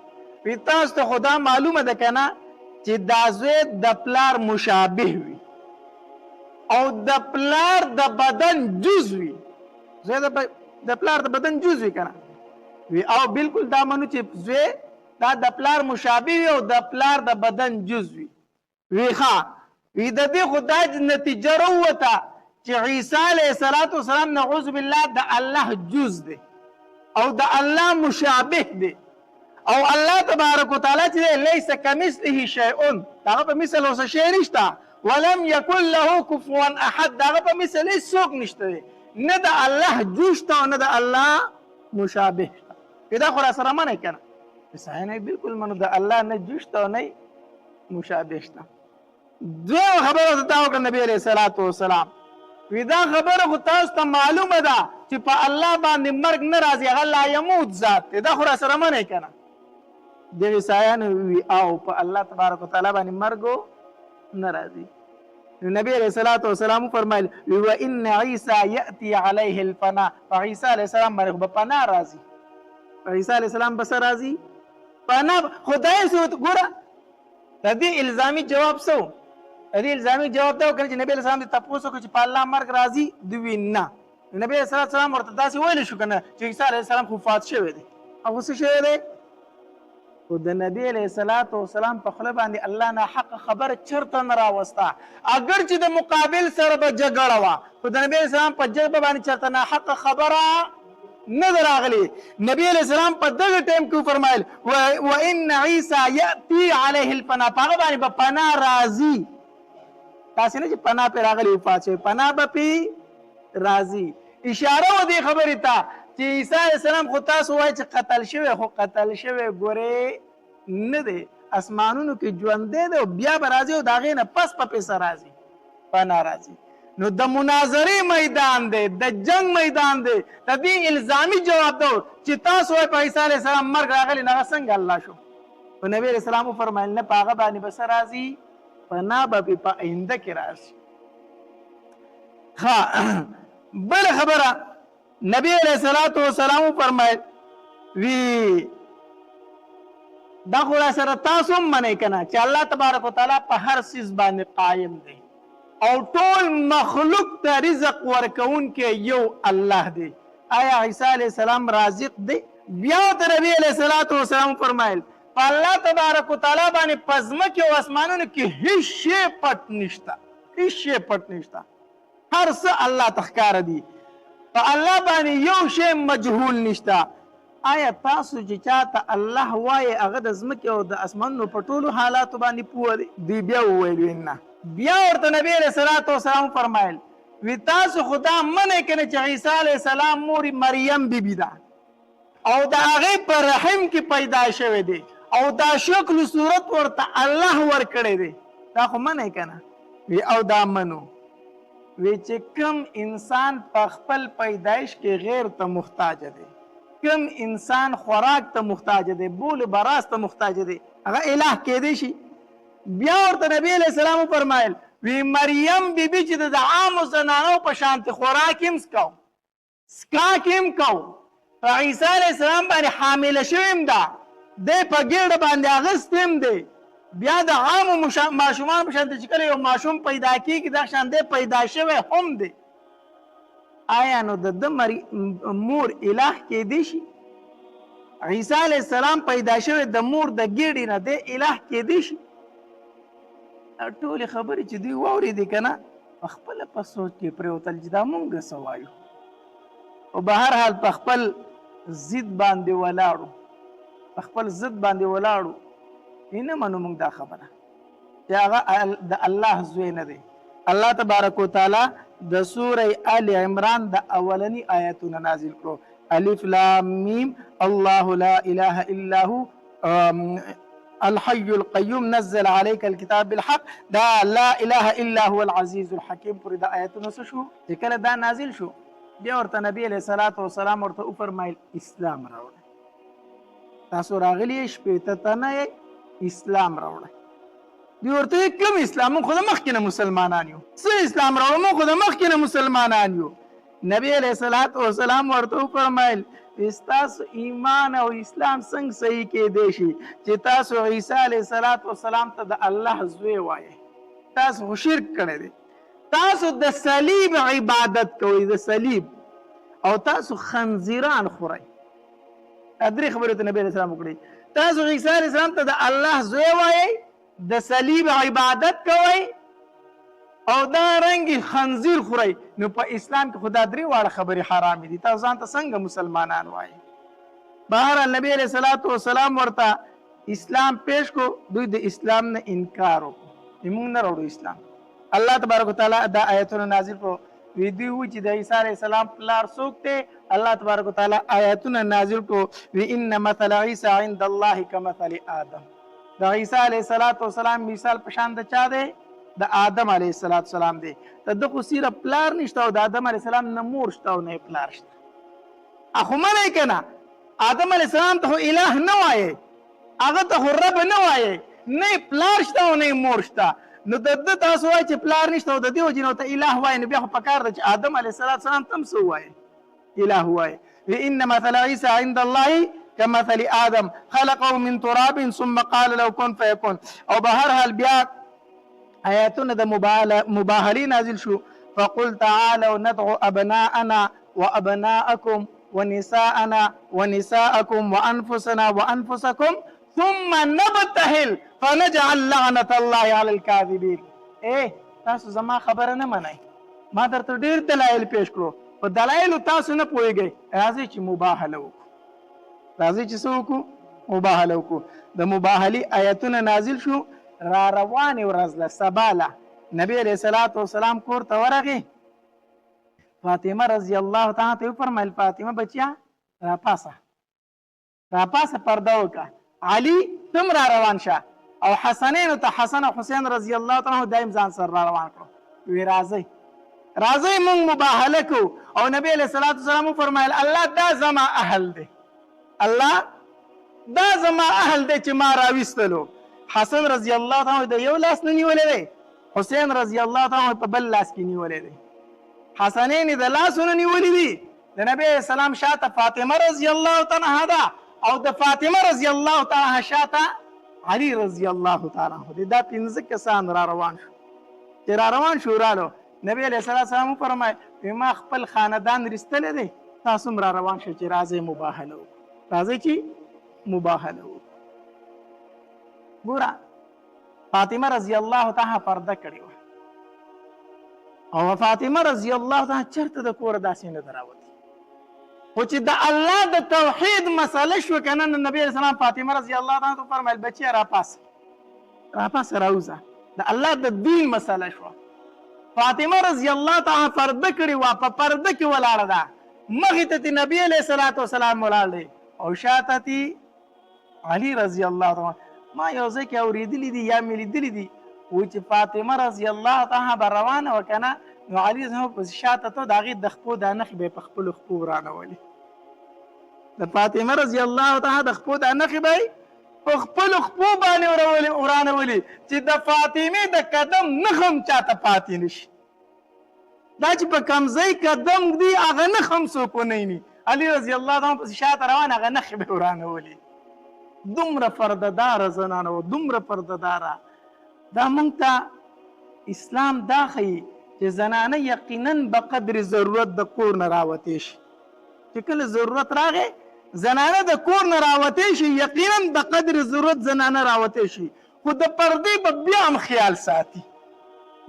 وی تاسو ته خو دا معلومه ده که نه چې دا زوی د پلار مشابه وي او د پلار د بدن جز وي زوی د پلار د بدن جز وي که نه وی او بالکل دا منو چې زوی دا د پلار مشابه وي او د پلار د بدن جز وي وی ښه وی د دې خو دا نتیجه راووته چې عیسی علیه الصلاة والسلام نعوذ بالله د الله جز دی او د الله مشابه دی او الله تبارک وتعالی چې لیس کمثله شیء دغه په مثل اوس شی نشته ولم یکن له کفوا احد دغه په مثل هیڅ څوک نشته نه د الله جوړ شته او نه د الله مشابه شته دا خو را سره منئ که نه عیسایان بالکل منو د الله نه جوړ شته او نه مشابه شته دویمه خبره ورته دا وکړه نبي علیه الصلاة والسلام وی دا خبره خو تاسو ته معلومه ده چې په الله باندې مرګ نه راځي هغه لا یموت ذات دی دا خو را سره منئ که نه د عیسایانو وی او په الله تبارک وتعالی باندې مرګ نه راځي نبی علیہ الصلوۃ والسلام فرمایل و ان عیسی یاتی علیه الفنا فعیسی علیہ السلام باندې په پناه راځي عیسی علیہ السلام بس راځي پناه خدای سو ګوره د دې الزامي جواب سو د دې الزامي جواب دا وکړي چې نبی علیہ السلام ته تاسو کو چې په الله مرګ راځي دوی نه نبی علیہ السلام ورته داسې ویل شو کنه چې عیسی علیہ السلام خو فات شوی دی او څه شوی دی خو د نبی علیه الصلاة والسلام په خوله باندې الله نه حق خبره چرته نه راوسته اگر چې د مقابل سره به جګړه وه خو د نبی علیه السلام په جبه باندې چرته نه حق خبره نه ده راغلې نبی علیه السلام په دغه ټایم کې وفرمایل وان عیسی یأتي علیه الفنا په هغه باندې به پناه راځي تاسې نه چې پناه پرې راغلي وفات شوی پناه به پرې راځي اشاره و دې خبرې ته چې عیسی علیه السلام خو تاسو وایي چې قتل شوی خو قتل شوی ګورې نه دی اسمانونو کې ژوندې دی او بیا به راځي او د هغې نه پس په پیسه راځي پناه راځي. نو د مناظرې میدان دی، د جنگ میدان دی، د دې الزامي جواب دی چې تاسو وایئ په عیسی علیه السلام مرګ راغلی نو هغه څنګه الله شو؟ نو نبي علیه السلام وفرمیل نه په هغه باندې به څه راځي؟ پناه به په آینده کې راځي. ها بل خبره نبی علیہ الصلوۃ والسلام فرمایل وی دا خو سره تاسو منئ کنه چې الله تبارک وتعالى په هر څیز باندې قائم دی او ټول مخلوق ته رزق ورکون کې یو الله دی. آیا عیسی علیہ السلام رازق دی؟ بیا ته نبی علیہ الصلوۃ والسلام فرمایل الله تبارک وتعالى باندې پزمکه او اسمانونو کې هیڅ شی پټ نشته، هیڅ شی پټ نشته، هر څه الله تخکار دی. په الله باندې یو شی مجهول نشته. آیا تاسو چې چاته الله وایي هغه د ځمکې او د اسمانونو په ټولو حالاتو باندې پوه دی؟ دوی بیا وویل نه. بیا ورته نبی علیہ الصلوۃ والسلام فرمایل وی تاسو خدا منئ کنه چې عیسی علیہ السلام مور مریم بیبي ده او د هغې په رحم کې پیدا شوی دی او دا شکل صورت ورته الله ورکړی دی، دا خو منئ کنه؟ وی او دا منو. وی چې کم انسان په خپل پیدایش کې غیر ته محتاج دی، کم انسان خوراک ته محتاج دی، بول براس ته محتاج دی، هغه الہ کېدی شي؟ بیا ورته نبی علیہ السلام فرمایل وی مریم بیبي چې د عامو زنانو په شانتې خوراک هم څکاو، څکاک هم کو، په عیسی علیہ السلام باندې حامله شوې هم ده، دی په ګېډه باندې اغوستی هم دی. بیا د عامو ماشومانو په شانتې چې کله یو ماشوم پیدا کېږي دا شان دی پیدا شوی هم دی. آیا نو د ده مور الہ کېدی شي؟ عیسی علیہ السلام پیدا شوی د مور د ګېډې نه دی الہ کېدی شي؟ ټولې خبرې چې دوی واورېدې که نه په خپله په سوچ کې پرېوتل چې دا مونږ څه وایو او به هر حال په خپل ضد باندې ولاړو، په خپل ضد باندې ولاړو. نه منو موږ دا خبره چې هغه د الله زوی نه دی. الله تبارک وتعالی د سوره آل عمران د اولنی آیاتونه نازل کړو. الف لام میم الله لا اله الا هو الحي القيوم نزل عليك الكتاب بالحق. دا لا اله الا هو العزيز الحكيم پورې د آیاتونه څه شو چې کله دا نازل شو بیا ورته نبی علیہ الصلوۃ والسلام ورته وفرمایل اسلام راوړئ، تاسو راغلی شپېته تنه اسلام راوړئ. دوی ورته کوم اسلام؟ موږ خو د مخکې نه مسلمانان یو. څه اسلام راوړو؟ موږ خو د مخکې نه مسلمانان یو. نبی علیہ الصلوۃ والسلام ورته وفرمایل ستاسو ایمان او اسلام څنګه صحیح کېدی شي چې تاسو عیسی علیہ الصلوۃ والسلام ته د الله زوی وایئ؟ تاسو خو شرک کړی دی. تاسو د صلیب عبادت کوئ، د صلیب، او تاسو خنزیران خورئ. درې خبرې ته نبی علیہ السلام وکړي. تاسو عیسی علیہ السلام ته د الله زوی وایئ، د صلیب عبادت کوئ او دا رنګ خنزیر خورئ. نو په اسلام کې خدا درې واړه خبرې حرامې دي. تاسو ځان ته څنګه مسلمانان وایئ؟ بهرحال نبی علیہ الصلوۃ والسلام ورته اسلام پیش کو. دوی د اسلام نه انکار وکړو، موږ نه راوړو اسلام. الله تبارک وتعالی دا آیتونه نازل کړو. وی دوی و چې د عیسی علیہ السلام پلار څوک دی؟ الله تبارک وتعالی آیتونه نازل کړو. وی ان مثل عیسی عند الله کمثل آدم. د عیسی علیہ السلام مثال په شان د چا دی؟ د آدم علیہ السلام دی. د خو صرف پلار نشته او د آدم علیہ السلام نه مور شته او نه پلار شته. اخو منئ که نه؟ آدم علیہ السلام ته خو الہ نه وایې، هغه ته خو رب نه وایې، نه پلار شته او نه مور شته. نو د ده تاسو وایئ چې پلار نشته او د دې وجې نه ورته الہ وایي، نو بیا خو پکار ده چې آدم علیہ السلام ته هم څه ووایې؟ الہ وایې. ان مثل عیسی عند الله كمثل آدم خلقه من تراب ثم قال له كن فيكون. او بهر حال بیا آیاتونه د مباهلې نازل شو. فقل تعالوا ندعو ابناءنا وابناءكم ونساءنا ونساءكم وانفسنا وانفسكم ثم نبتهل فنجعل لعنة الله على الكاذبين. تاسو زما خبره نه منئ، ما درته ډېر دلایل پیش کړو، په دلایلو تاسو نه پوهېږئ. راځئ چې مباهله وکړو، راځئ چې څه وکړو؟ مباهله وکړو. د مباهلې آیتونه نازل شو. را روانې ورځ له سبا له نبی علیہ الصلوۃ والسلام کور ته ورغی. فاطمه رضی الله تعالی ته وفرمیل فاطمه بچیا راپاسه، راپاسه پرده وکړه. علي تم را روان شه. او حسنین ته حسن او حسین رضی الله تعالی عنہ دایم ځان سره را روان کړو وی راځي راځي مونږ مباهله کو او نبی علیہ الصلوۃ والسلام فرمایل الله دا زما اهل دی الله دا زما اهل دی چې ما راويستلو حسن رضی الله تعالی د یو لاس نه نیولې دی حسین رضی الله تعالی په بل لاس کې نیولې دی حسنین د لاسونو نیولې دي د نبی اسلام شاته فاطمه رضی الله تعالی عنها او د فاطمه رضی الله تعالی عنها شاته علی رضی الله تعالی عنہ دا پنځه کسان را روان شو چې را روان شو رالو نبی علیہ السلام فرمای ما خپل خاندان رستل دي تاسو را روان شو چې راځي مباهله راځي چې مباهله ګوره فاطمه رضی الله تعالی پرده کړی او فاطمه رضی الله تعالی چرته د کور داسې نه دراوتی خو چې د الله د توحید مسله شو کنه نبی علیہ السلام فاطمه رضی الله تعالی فرمایل بچی را پاس راوځه د الله د دین مسله شو فاطمه رضی الله تعالی پرده کړی وا په پرده کې ولاړه ده مخې ته نبی علیہ الصلوۃ والسلام ولاړ دی او شاته تی علی رضی الله تعالی ما یو ځکه اوریدلی دي یا مې لیدلی دي و چې فاطمه رضی الله تعالی روانه وکنه نو علی زما په شاته ته داغه د خپو د نخ به په خپل خپو رانولي د فاطمه رضی الله تعالی د خپو د نخ به په خپل خپو باندې ورانولي چې د فاطمه د قدم نخم چاته پاتې نشي دا چې په کمزې قدم دی هغه نخم سو کو نه ني علی رضی الله تعالی په شاته روان هغه نخ به ورانولي دومره پردهدار زنانه و دومره پردهداره دا مونږ ته اسلام دا ښیي چې زنانه یقینا به قدر ضرورت د کور نه راوتې شي چې کله ضرورت راغی زنانه د کور نه راوتې شي یقینا به قدر ضرورت زنانه راوتې شي خو د پردې به بیا هم خیال ساتي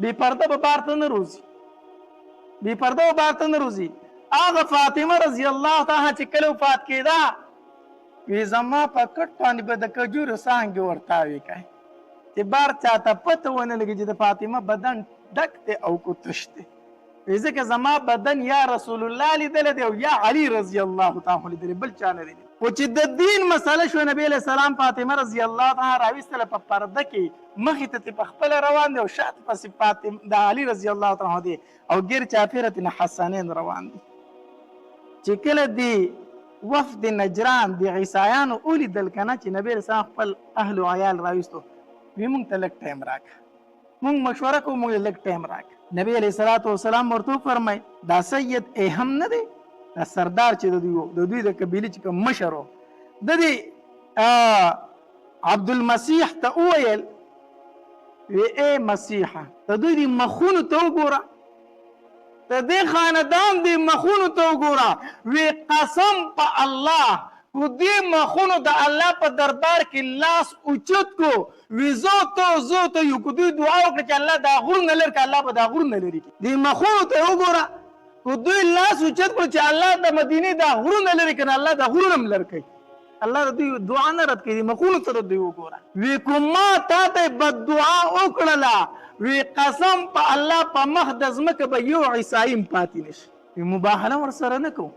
بې پرده به بار ته نه روځي بې پرده به بار ته نه روځي هغه فاطمه رضی الله تعالی چې کله وفات کېده وی زما په کټ باندې به د کجورو څانګې ورتاوې کوي چې بار چاته پته ونه لګي چې د فاطمه بدن ډک دی او کو تش دی ځکه زما بدن یا رسول الله لیدلی دی او یا علی رضی الله تعالی لیدلی بل چا نه لیدلی خو چې د دین مسله شوه نبی علیہ السلام فاطمه رضی الله تعالی راویستله په پرده کې مخې ته په خپله روان دی او شاته پسې فاطمه د علی رضی الله تعالی دی او ګیر چاپېره ترې حسنین روان دي چې کله دی وفد نجران د عیسایانو ولیدل کنه چې نبی رسول خپل اهل او عیال راوستو وی مونږ ته لږ ټایم راکړه مونږ مشوره کوو مونږ لږ ټایم راکړه نبی علیہ الصلوۃ والسلام ورته فرمای دا سید اهم نه دی دا سردار چې د دوی د قبیله چې کوم مشر و د دې عبدالمسیح ته وویل وی ای مسیحه ته دوی د مخونو ته وګوره د دې خاندان د مخونو ته وګوره وی قسم په الله کو دې مخونو د الله په دربار کې لاس اوچت کو وی زو ته یو کو دوی دعا وکړه چې الله دا غرونه لري الله به دا غرونه لري دې مخونو ته وګوره کو دوی لاس اوچت کړ چې الله د مدینه دا غرونه لري کنه الله دا غرونه لري الله دوی دعا نه رد کړي مخونو ته دوی وګوره وی کومه تا ته بد دعا وکړه وی قسم په الله په مخ د ځمکه به یو عیسایم پاتې نشي مباهله ورسره نه کوو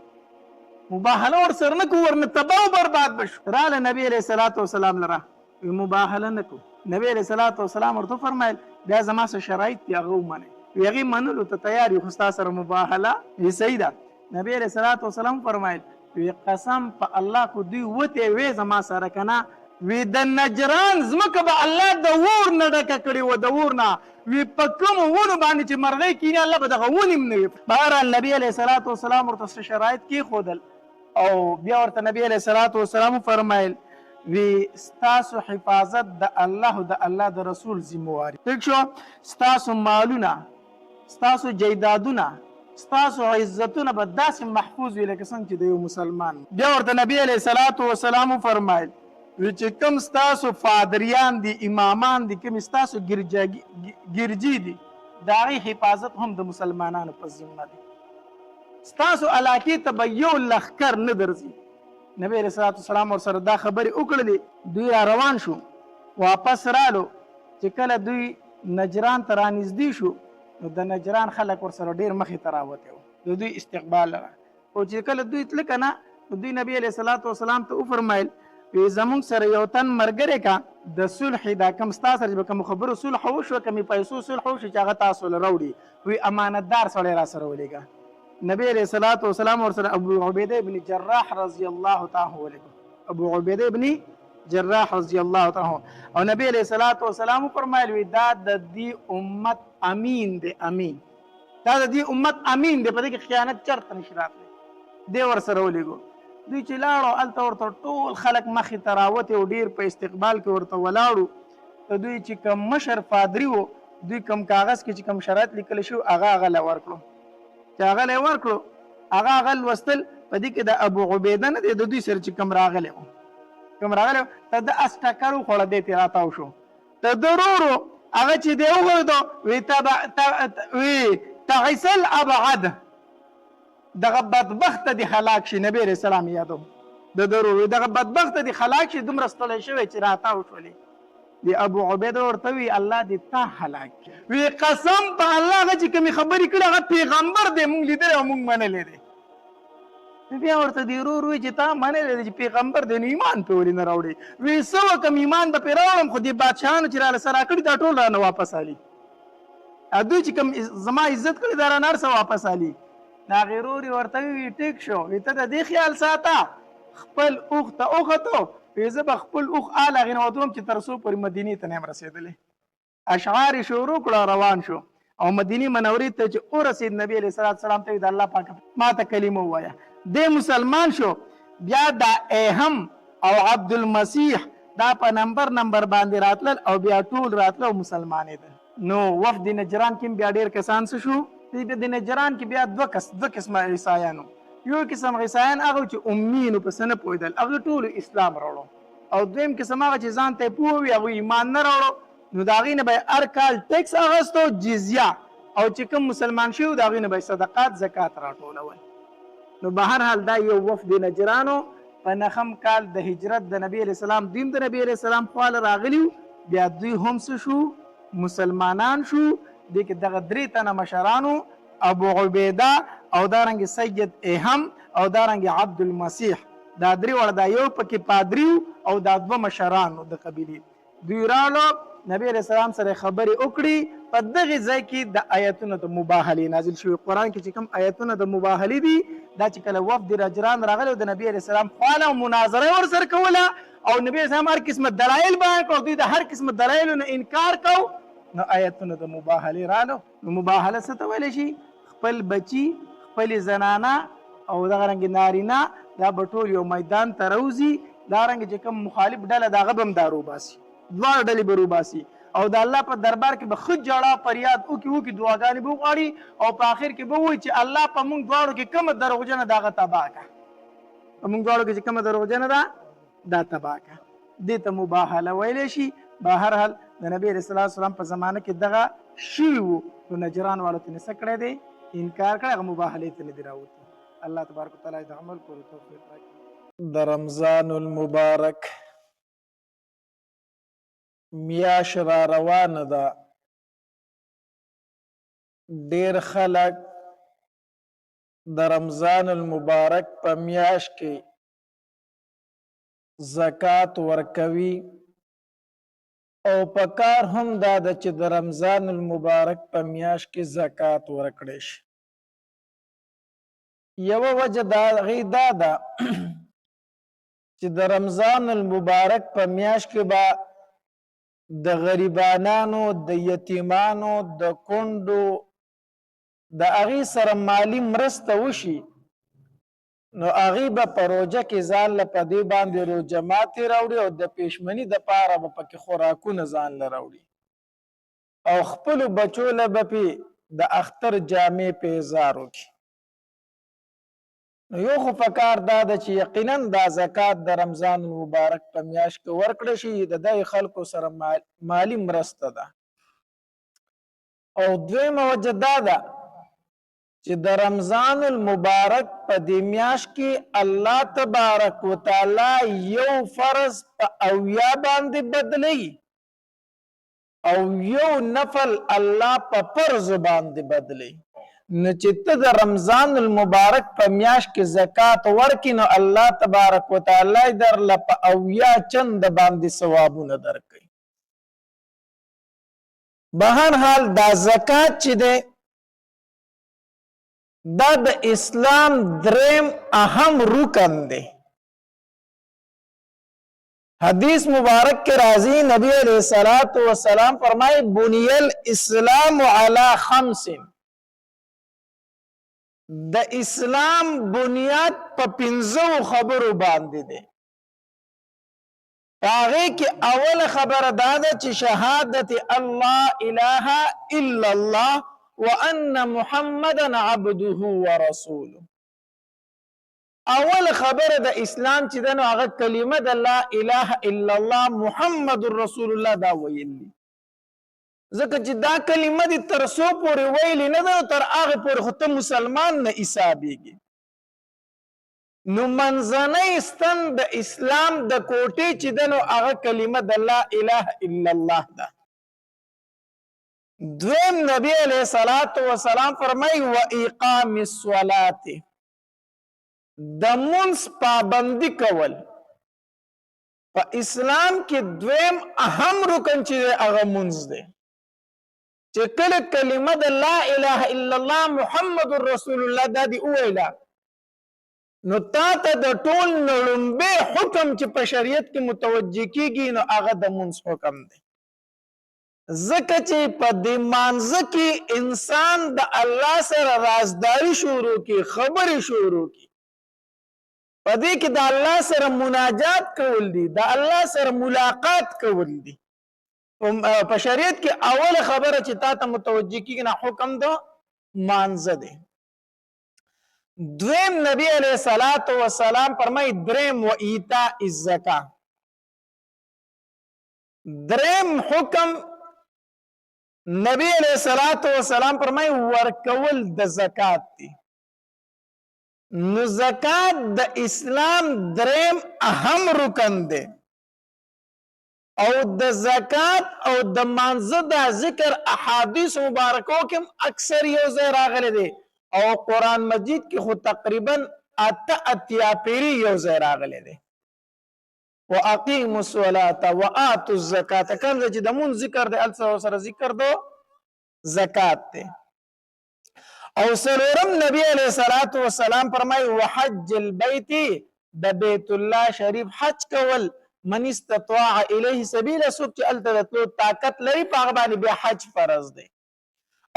مباهله ورسره نه کوو ورنه تباه او برباد بشو راله نبی علیہ الصلوۃ والسلام لره مباهله نه کوو نبی علیہ الصلوۃ والسلام ورته فرمایل بیا زما څه شرایط دي هغه ومنئ هغې منلو ته تیار یو خو ستا سره مباهله وی صحیح ده نبی علیہ الصلوۃ والسلام فرمایل وی قسم په الله کو دوی وته وې زما سره کنه وی د نجران ځمکه به الله د اور نه ډکه کړې وه د اور نه وی په کومو ونو باندې چې مرغۍ کیني الله به دغه ونې هم نه وي بهرحال نبي علیہ الصلوۃ والسلام ورته شرایط کېښودل او بیا ورته نبی علیہ الصلوۃ والسلام فرمایل وی ستاسو حفاظت د الله د رسول ذمواري ٹھیک شو ستاسو مالونه ستاسو جیدادونه ستاسو عزتونه به داسې محفوظ وي لکه څنګه چې د یو مسلمان بیا ورته نبی علیہ الصلوۃ والسلام فرمایل چې کوم ستاسو فادریان دي امامان دي کوم ستاسو ګرجي دي د هغې حفاظت هم د مسلمانانو په ذمه دی ستاسو علاقې ته به یو لښکر نه درځي نبی علیہ الصلوۃ والسلام ورسره دا خبرې وکړلې دوی را روان شو واپس رالو چې کله دوی نجران ته رانږدې شو نو د نجران خلک ورسره ډېر مخې ته راوتی وو د دوی استقبال لره او چې کله دوی تله که نه نو دوی نبی علیہ الصلوۃ والسلام ته وفرمایل وی زمونږ سره یو تن ملګری کا د صلح دا کم ستا سره به کوم خبرو صلح وشوه کمې پیسو صلح وشي چې هغه تاسو له راوړي وی امانتدار سړی را سره ولېږه نبی علیه الصلاة والسلام ورسره ابو عبیده ابن جراح رضی الله تعالی ولېږه ابو عبیده ابن جراح رضی الله تعالی او نبی علیه الصلاة والسلام فرمایل وی دا د دې امت امین دی امین دا د دې امت امین دی په دې کې خیانت چرته نشي راتلی دی ورسره ولېږو دوی چې لاړو هلته ورته ټول خلک مخې ته راوتې او ډېر په استقبال کې ورته ولاړو دوی چې کوم مشر پادري و دوی کوم کاغذ کې چې کوم شرایط لیکلی شوي هغه له ورکړو چې هغه له ورکړو هغه لوستل په دې کې د ابو عبیده نه دی د دوی سره چې کوم راغلی و کوم راغلی و ته د اس ټکر وخوړه دی ترې راتاو شو ته د ورو هغه چې دی وغورځو وی تعیس الابعد دغه بدبخت دی هلاک شي نبی رسول الله یادو د درو دغه بدبخت دی هلاک شي دومره ستړی شوی چې راتاو شولې دی ابو عبیده ورته وی الله دې تا هلاک وی قسم په الله هغه چې کومې خبرې کړې هغه پیغمبر دی مونږ لیدلی او مونږ منلی دی بیا ورته دی ورور وی چې تا منلی دی چې پیغمبر دی نو ایمان پې ولې نه راوړې وی څه وکړم ایمان به پرې راوړم خو دې بادشاهانو چې راله سره کړي دا ټول رانه واپس علي دوی چې کوم زما عزت کړي دا رانه هر څه واپس علي دا غیروري ورته وی ټیک شو وی ته د دې خیال ساته خپل اوښ ته وختو وی زه به خپل اوښ آل هغې نه وتلم چې تر څو پورې مدینې ته نه یم رسېدلی اشعار یې شروع کړه روان شو او مدینې منورې ته چې ورسېد نبي علیه الصلاة والسلام ته د الله پاک ما ته کلمه ووایه دی مسلمان شو بیا دا ایهم او عبدالمسیح دا په نمبر باندې راتلل او بیا ټول راتله او مسلمانېدل نو وفد نجران کې بیا ډېر کسان څه شو د نجران کې بیا دوه قسمه عیسایانو یو قسم عیسایان هغه چې امین په څه نه پوهېدل هغه ټولو اسلام راوړو او دویم قسم هغه چې ځان ته پوه وي هغوی ایمان نه راوړو نو د هغې نه به یې هر کال ټیکس اخیستو جزیه او چې کوم مسلمان شوي د هغوی نه به یې صدقات زکات راټولول نو به هر حال دا یو وفد نجرانو په نهم کال د هجرت د نبي علیه السلام دوی د نبي علیه السلام خواله راغلي بیا دوی هم څه شو مسلمانان شو دې کې دغه درې تنه مشرانو ابو عبیده او دارنګ سید ایهم او دارنګ عبدالمسیح دا درې واړه دا یو پکې پادری او دا دوه مشرانو د قبیلې دوی راغلو نبی علیه السلام سره خبرې وکړي په دغې ځای کې د آیتونو د مباهلې نازل شوي قرآن کې چې کوم آیتونه د مباهلې دي دا چې کله وفد نجران راغلی د نبی علیه السلام خواله مناظره یې ورسره کوله او نبی علیه السلام هر قسمه دلایل بیان کړو دوی د هر قسمه دلایلو نه انکار کو نو آیتونه د مباهلې رالو نو مباهله څه ته ویلی شي خپل بچي خپلې زنانه او دغه رنګې نارینه دا به ټول یو میدان ته روځي دا رنګې چې کوم مخالف ډله د هغه به هم دا روباسي دواړه ډلې به روباسي او د الله په دربار کې به ښه ژړا فریاد وکړي دعاګانې به وغواړي او په آخر کې به ووایي چې الله په موږ دواړو کې کومه دروغجنه ده هغه تباه کړه په موږ دواړو کې چې کومه دروغجنه ده دا تباه کړه دې ته مباهله ویلی شي به هر حال د نبی علیه الصلاة والسلام په زمانه کې دغه شوي وو نو نجران والو ته نه څه کړی دی انکار کړی هغه مباهلې ته نه دي راوتي الله تبارک وتعالی د عمل کولو توفیق راکړي د رمضان المبارک میاش را روانه ده ډېر خلک د رمضان المبارک په میاش کې زکات ورکوي او پکار هم دا ده چې د رمضان المبارک په میاشت کې زکات ورکړی شي یوه وجه د هغې دا ده چې د رمضان المبارک په میاشت کې به د غریبانانو د یتیمانو د کونډو د هغې سره مالی مرسته وشي نو هغې به په روژه کې ځان له په دې باندې روژه ماتې راوړي او د پېشمني دپاره به پکې خوراکونه ځان له راوړي او خپلو بچو له به پې د اختر جامې په اظهار وکړي نو یو خو پکار دا ده چې یقینا دا زکات د رمضان المبارک په میاشت کې ورکړی شي د دغې خلکو سره مالی مرسته ده او دویمه وجه دا ده چې د رمضان المبارک په دې میاشت کې الله تبارک وتعالی یو فرض په اویا باندې بدلی او یو نفل الله په فرض باندې بدلی نو چې ته د رمضان المبارک په میاشت کې زکات ورکې نو الله تبارک وتعالی درله په 80 چند باندې ثوابونه درکوي. بهر حال دا زکات چې دی دا د اسلام دریم اهم رکن دی. حدیث مبارک کے راضی نبی علیہ الصلوۃ والسلام فرمائے بنی الاسلام علی خمس، د اسلام بنیاد په 5 خبرو باندې دی. هغه کې اول خبره دا ده چې شهادت الله اله الا الله وان محمدا عبده ورسوله. اول خبره د اسلام چې دنو هغه کلمه د لا اله الا الله محمد رسول الله دا ویلی. ځکه چې دا کلمه دې تر څو پورې ویلې نه ده تر هغه پورې خو ته مسلمان نه حسابېږي. نو منځنی ستن د اسلام د کوټې چې دنو هغه کلمه د لا اله الا الله ده. دویم نبی علیہ الصلوۃ والسلام فرمای و اقام الصلاة، د منځ پابندي کول. په اسلام کې دویم اهم رکن چې هغه منځ دی. چې کله کلمه د لا اله الا الله محمد رسول الله دا دی ویلا نو تا ته د ټول لومبه حکم چې په شریعت کې متوجه کیږي نو هغه د منځ حکم دی. ځکه چې په دې مانځه کې انسان د الله سره رازداري شروع کی، خبرې شروع کی، په دې کې د الله سره مناجات کول دي، د الله سره ملاقات کول دي. په شریعت کې اول خبره چې تا ته متوجه کیږي نه حکم ده مانځه دی. دویم نبی علیہ الصلوۃ والسلام فرمای دریم و ایتاء الزکا، دریم حکم نبی علیہ الصلوۃ والسلام فرمای ورکول د زکات دی. نو زکات د اسلام دریم اهم رکن دی. او د زکات او د مانځه د ذکر احادیث مبارکو کې اکثر یو ځای راغلی دی او قرآن مجید کې خو تقریبا اتیا پیری یو ځای راغلی دی. واقیموا الصلاة وآتوا الزکاة، کوم چې د مون ذکر دی الته سره ذکر دو زکات دی. او سلورم نبی علیہ الصلوۃ والسلام فرمای وحج البیت، د بیت الله شریف حج کول، من استطاع الیه سبیلا، سوک چې الته تلو طاقت لري په هغه باندې بیا حج فرض دی.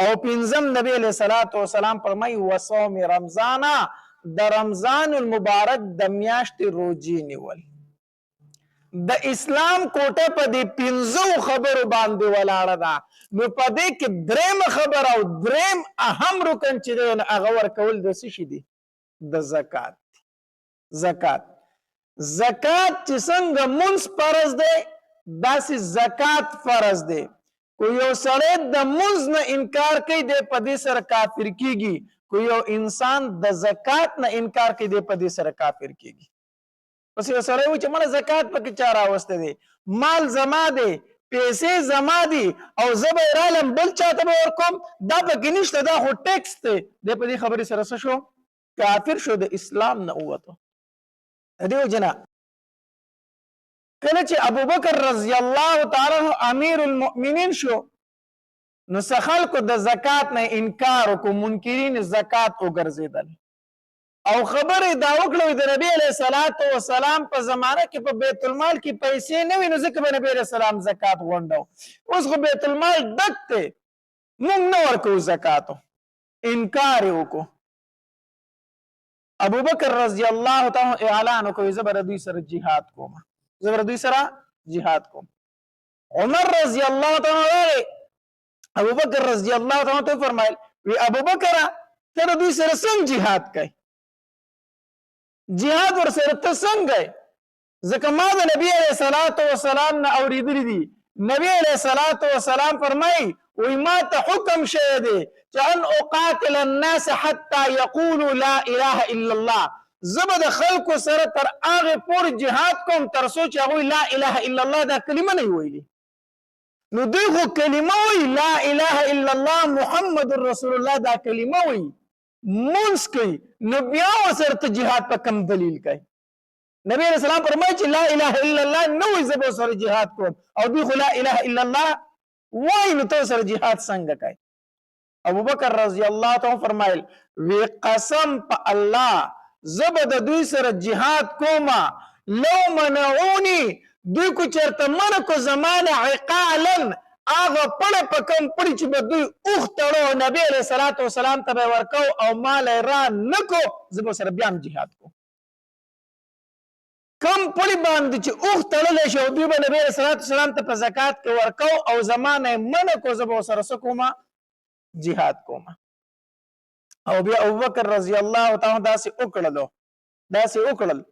او پنځم نبی علیہ الصلوۃ والسلام فرمای وصوم رمضان، د رمضان المبارک د میاشتې روزې نیول. د اسلام کوټه په دې 5 خبرو باندې ولاړه ده. نو په دې کې دریم خبره او دریم اهم رکن چې دی هغه ورکول د څه شي دی؟ د زکات. زکات چې څنګه منځ فرض دی داسې زکات فرض دی. کو یو سړی د منځ نه انکار کوي دی په دې سره کافر کیږي، کو یو انسان د زکات نه انکار کوي دی په دې سره کافر کیږي. پس یو سړی وایي چې مړه زکات پکې چا راوستی دی، مال زما دی، پیسې زما دي او زه به یې رالم بل چاته به ورکوم، دا پکې نشته، دا خو ټیکس دی. دی په دې خبرې سره څه شو؟ کافر شو، د اسلام نه ووتو. دې وجې نه کله چې ابوبکر رضی الله تعالی عنہ امیر المؤمنین شو نو څه خلکو د زکات نه انکار وکړو، منکرین زکات وګرځېدل او خبرې دا وکړه د نبی علیہ الصلوۃ والسلام په زمانه کې په بیت المال کې پیسې نه وي، نو ځکه به نبی علیہ السلام زکات غونډو. اوس خو بیت المال ډک دی، موږ نه ورکوو زکاتو، انکار یې وکړو. ابوبکر رضی الله تعالی اعلان وکړ زه به دوی سره جهاد کوم، زه به دوی سره جهاد کوم. عمر رضی الله تعالی ابوبکر رضی الله تعالی ته فرمایل وی ابوبکر ته دوی سره څنګه جهاد کوي؟ جهاد ور سره ته څنګه؟ ځکه ما د نبی علیہ الصلوۃ والسلام نه اوریدلی دي. نبی علیہ الصلوۃ والسلام فرمای وی ما ته حکم شوی دی چې ان اقاتل الناس حتى يقولوا لا اله الا الله، زه به د خلکو سره تر هغې پورې جهاد کوم تر څو چې هغوی لا اله الا الله دا کلمه نه ویلي. نو دوی خو کلمه وی لا اله الا الله محمد رسول الله دا کلمه وی منس کوي نو بیا ورته جهاد په کم دلیل کوي نبی علیہ السلام فرمایي چې لا اله الا الله نو زه به سره جهاد کوم او دوی خو لا اله الا الله وای نو ته سره جهاد څنګه کوي ابو بکر رضی الله تعالی فرمایل وی قسم په الله زبد دوی سره جهاد کوما لو منعوني دوی کو چرته من کو زمانه عقالا اغه پړ په کم پړ چې به دوی اوخ تړو نبی علیہ الصلوۃ والسلام ته ورکو او مال را نکو زبو سره بیا جهاد کو کم پړ باندې چې اوخ تړل شي دوی به نبی علیہ الصلوۃ والسلام ته په زکات کې ورکو او زمانه من کو زبو سره سکوما جهاد کوما او بیا ابوبکر رضی الله تعالی داسې وکړل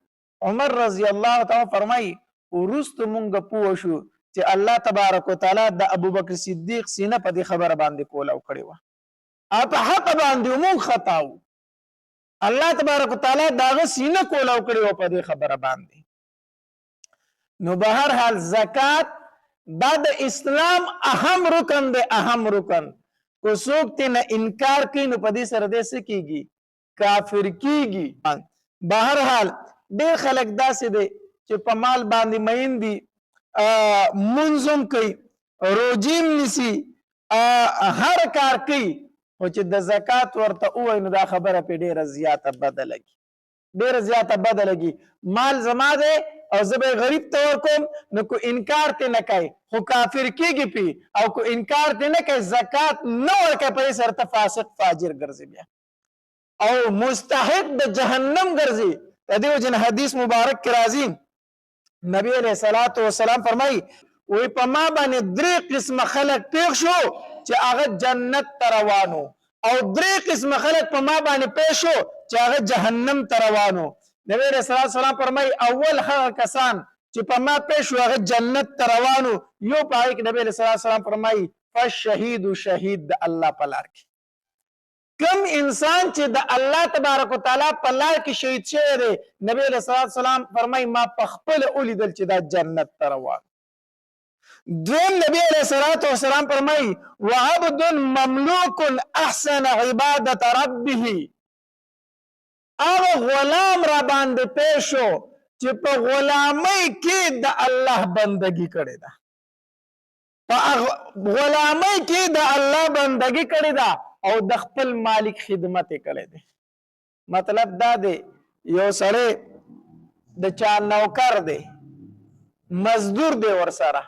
عمر رضی الله تعالی فرمایي ورست مونږ پوه شو چې الله تبارک وتعالى د ابوبکر صدیق سینه په دې خبره باندې کولاو کړی و اته حق باندې مونږ خطاو الله تبارک وتعالى داغه سینه کولاو کړی و په دې خبره باندې نو بهر حال زکات بعد اسلام اهم رکن دی اهم رکن کو څوک تینا انکار کوي نو په دې سره دې څه کیږي کافر کیږي بهر حال ډېر خلک داسې دی چې په مال باندې مین دي منظم کوي روجیم نسی هر کار کوي او چې د زکات ورته وای نو دا خبره په ډیره زیاته بده لګي مال زما دی او زه به غریب ته ورکوم نو کو انکار ته نه کوي خو کافر کیږي پی او کو انکار ته نه کوي زکات نه ورکوي په سر ته فاسق فاجر ګرځي بیا او مستحق د جهنم ګرځي د دې وجه حدیث مبارک کې راځي نبی علیہ الصلوۃ والسلام فرمایي وی په ما باندې درې قسم خلق پیښ شو چې هغه جنت ته روانو او درې قسم خلق په ما باندې پیښ شو چې هغه جهنم ته روانو نبی علیہ الصلوۃ والسلام فرمایي اول هغه کسان چې په ما پیښ شو هغه جنت ته روانو یو پای کې نبی علیہ الصلوۃ والسلام فرمایي فالشهید شهید د الله په لار کې کم انسان چې د الله تبارک وتعالى په لار کې شهید شوی دی نبی علیہ الصلوۃ والسلام فرمایي ما په خپل اولیدل چې دا جنت ته روان دویم نبی علیہ الصلوۃ والسلام فرمایي وعبد مملوک احسن عبادت ربه هغه غلام را باندې پېښو چې په غلامۍ کې د الله بندگی کړې ده په غلامۍ کې د الله بندگی کړې ده او د خپل مالک خدمت کړي دي مطلب دا دی یو سره د چا نوکر دی مزدور دی ورسره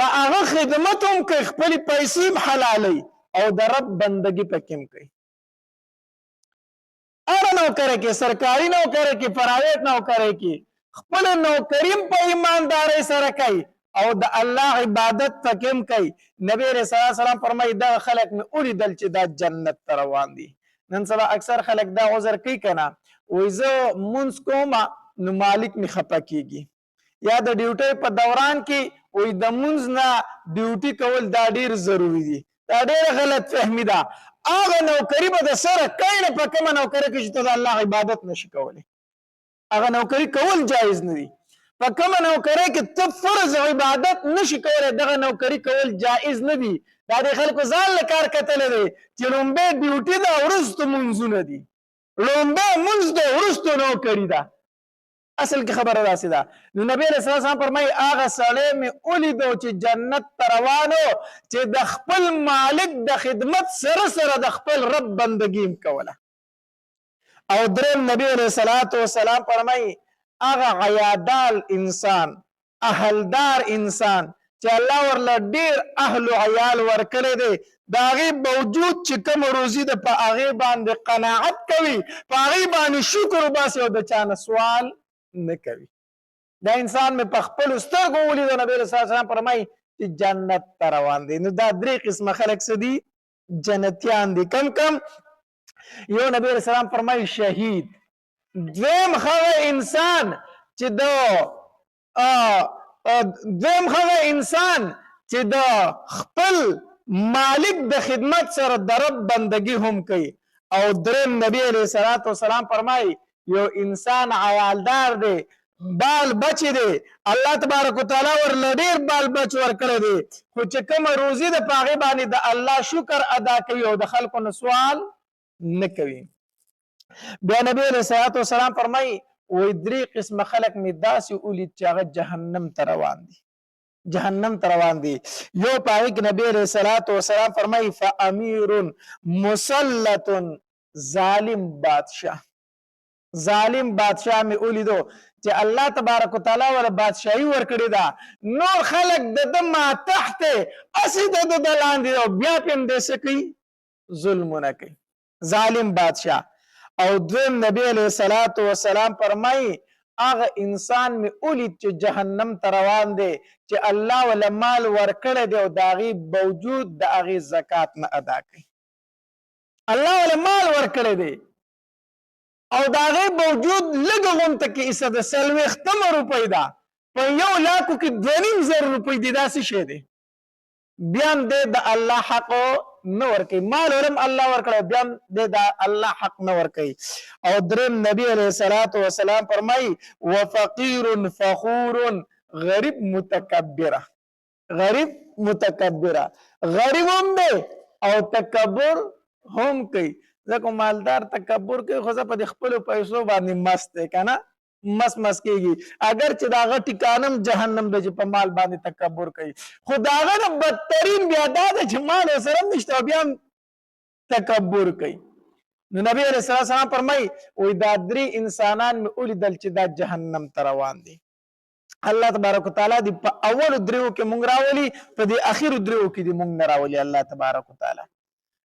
د هغه خدمت هم کوي خپل پیسې حلالي او د رب بندگی پکې کوي اره نوکر کې سرکاري نوکر کې پرایویټ نوکر کې خپل نوکریم په ایمانداري سره کوي او د الله عبادت پکې کوي نبی رسول الله سلام فرمایي دا خلک مې اولیدل چې دا جنت ته روان دي نن سبا اکثر خلک دا عذر کوي کنه وای زه مونږ کوم نو مالک می خپه کیږي یا د ډیوټي په دوران کې وای د مونږ نه ډیوټي کول دا ډیر ضروری دي دا ډیر غلط فهمي ده هغه نوکری به د سره کین په کومه نوکری کې چې ته د الله عبادت نشي کولای هغه نوکری کول جایز نه دي په کومه نوکری کې ته فرض عبادت نشي کولای دغه نوکری کول جایز نه دي دا د خلکو ځان له کار کتل دي چې لومبه ډیوټي دا ورستو منځونه دي لومبه منځ د ورستو نوکری ده اصل کې خبره راسي ده نو نبی رسول الله فرمایي هغه سړی مې ولیدو چې جنت ته روانو چې د خپل مالک د خدمت سره سره د خپل رب بندګي کوله او دریم نبی علیہ الصلوۃ والسلام فرمایي هغه عیادال انسان اهلدار انسان چې الله ورله ډیر اهل او عیال ورکړي دي دا غي موجود چې کوم روزي د په هغه باندې قناعت کوي په هغه باندې شکر وباسي او د چانه سوال نه کوي دا انسان مې په خپل سترګو ولید نبی رسول الله فرمایي چې جنت ته روان دي نو دا درې قسمه خلک سدي جنتیان دي کم یو نبی رسول الله فرمایي شهید دویم هغه انسان چې د خپل مالک د خدمت سره د رب بندگی هم کوي او دریم نبی علیہ الصلوۃ والسلام فرمایي یو انسان عیالدار دی بال بچ دی الله تبارک وتعالی ورله ډیر بال بچ ورکړی دی خو چې کومه روزي د په هغې باندې د الله شکر ادا کوي او د خلکو نه سوال نه کوي. بیا نبی علیه الصلاة والسلام فرمایي وایي درې قسمه خلک مې داسې ولید چې هغه جهنم ته روان دي جهنم ته روان دي. یو په هغې کې نبی علیه الصلاة والسلام فرمایي فامیر مسلط ظالم بادشاه ظالم بادشاه مې ولیدو چې الله تبارک وتعالی ول بادشاهي ورکړې ده نور خلک د ده ماتحت هسې د ده لاندې او بیا پې هم دی څه کوي ظلمونه کوي ظالم بادشاه. او دویم نبی علیه الصلاة والسلام فرمایي هغه انسان مې ولید چې جهنم ته روان دی چې الله ول مال ورکړی دی او د هغې باوجود د هغې زکات نه ادا کوي الله ول مال ورکړی دی او د هغې باوجود لږه غونته کې ایسه د 40 روپۍ ده په 1 لاکو کې 2.5 روپۍ دي دا څه شی دی بیا هم دی د الله حق نه ورکوي مال ورم الله ورکړی بیا هم دی د الله حق نه ورکوي. او دریم نبی علیه الصلاة والسلام فرمایي وفقیر فخور غریب متکبره غریب متکبره غریب هم دی او تکبر هم کوي ځکه مالدار تکبر کوي خو زه په د خپلو پیسو باندې مست دی که نه مس کېږي اگر چې د هغه ټکانم جهنم دی چې په مال باندې تکبر کوي خو د هغه نه بدترین بیا دا ده چې مال ورسره هم نشته او بیا هم تکبر کوي. نو نبی علیه السلام فرمایي وایي دا 3 انسانان مې ولیدل چې دا جهنم ته روان دي الله تبارک وتعالی دې په اولو 3 کې مونږ راولي په دې اخرو 3 کې دې مونږ نه راولي الله تبارک وتعالی.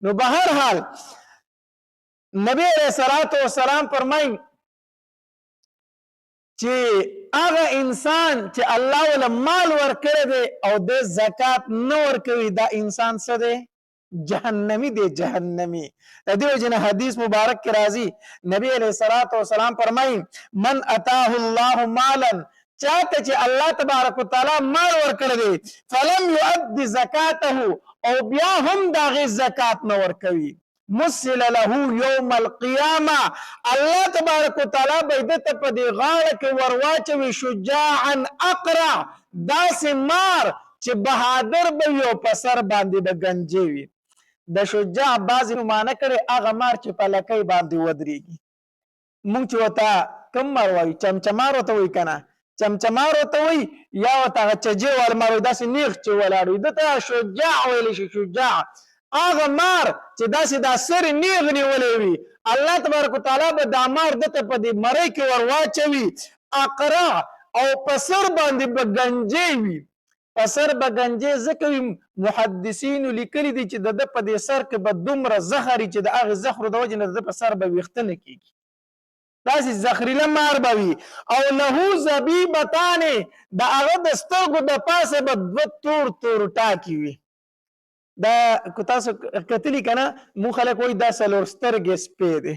نو به هر حال نبی علیه الصلاة والسلام فرمایي چې هغه انسان چې الله ول مال ورکړی دی او د زکات نه ورکوي دا انسان څه دی جهنمی دی جهنمی. د دې وجې نه حدیث مبارک کې راځي نبی علیه الصلاة والسلام فرمایي من اتاه الله مالا چاته چې الله تبارک وتعالی مال ورکړی دی فلم یؤد زکاته او بیا هم د هغې زکات نه ورکوي مسل له یوم القیامه الله تبارک وتعالی به د ته په دې غاړه کې ورواچوي شجاعا اقرع داسې مار چې بهادر به وي او په سر باندې به ګنجې وي. د شجاع بعضې معنی کړی هغه مار چې په لکۍ باندې ودرېږي مونږ چې ورته کوم مار وایو چمچمار ورته وایي که نه چمچمار ورته وایي یا ورته هغه چجې وال مار وایي داسې نیغ چې ولاړ وي ده ته شجاع ویلی شي شجاع هغه مار چې داسې دا سرې نیغ نیولی وي الله تبارک وتعالی به دا مار دته په دې مرۍ کې ور واچوي اقرع او په سر باندې به ګنجې وي په سر به ګنجې ځکه وي محدثینو لیکلي دي چې د ده په دې سر کې به دومره زخر وي چې د هغې زخرو د وجې نه د ده په سر به ویښته نه کېږي داسې زخریله مار به وي او له زبیبتانې د هغه د سترګو د پاسه به 2 تور تور ټاکي وي دا که تاسو کتلي که نه مونږ خلک وایي دا 4 سترګې سپی دی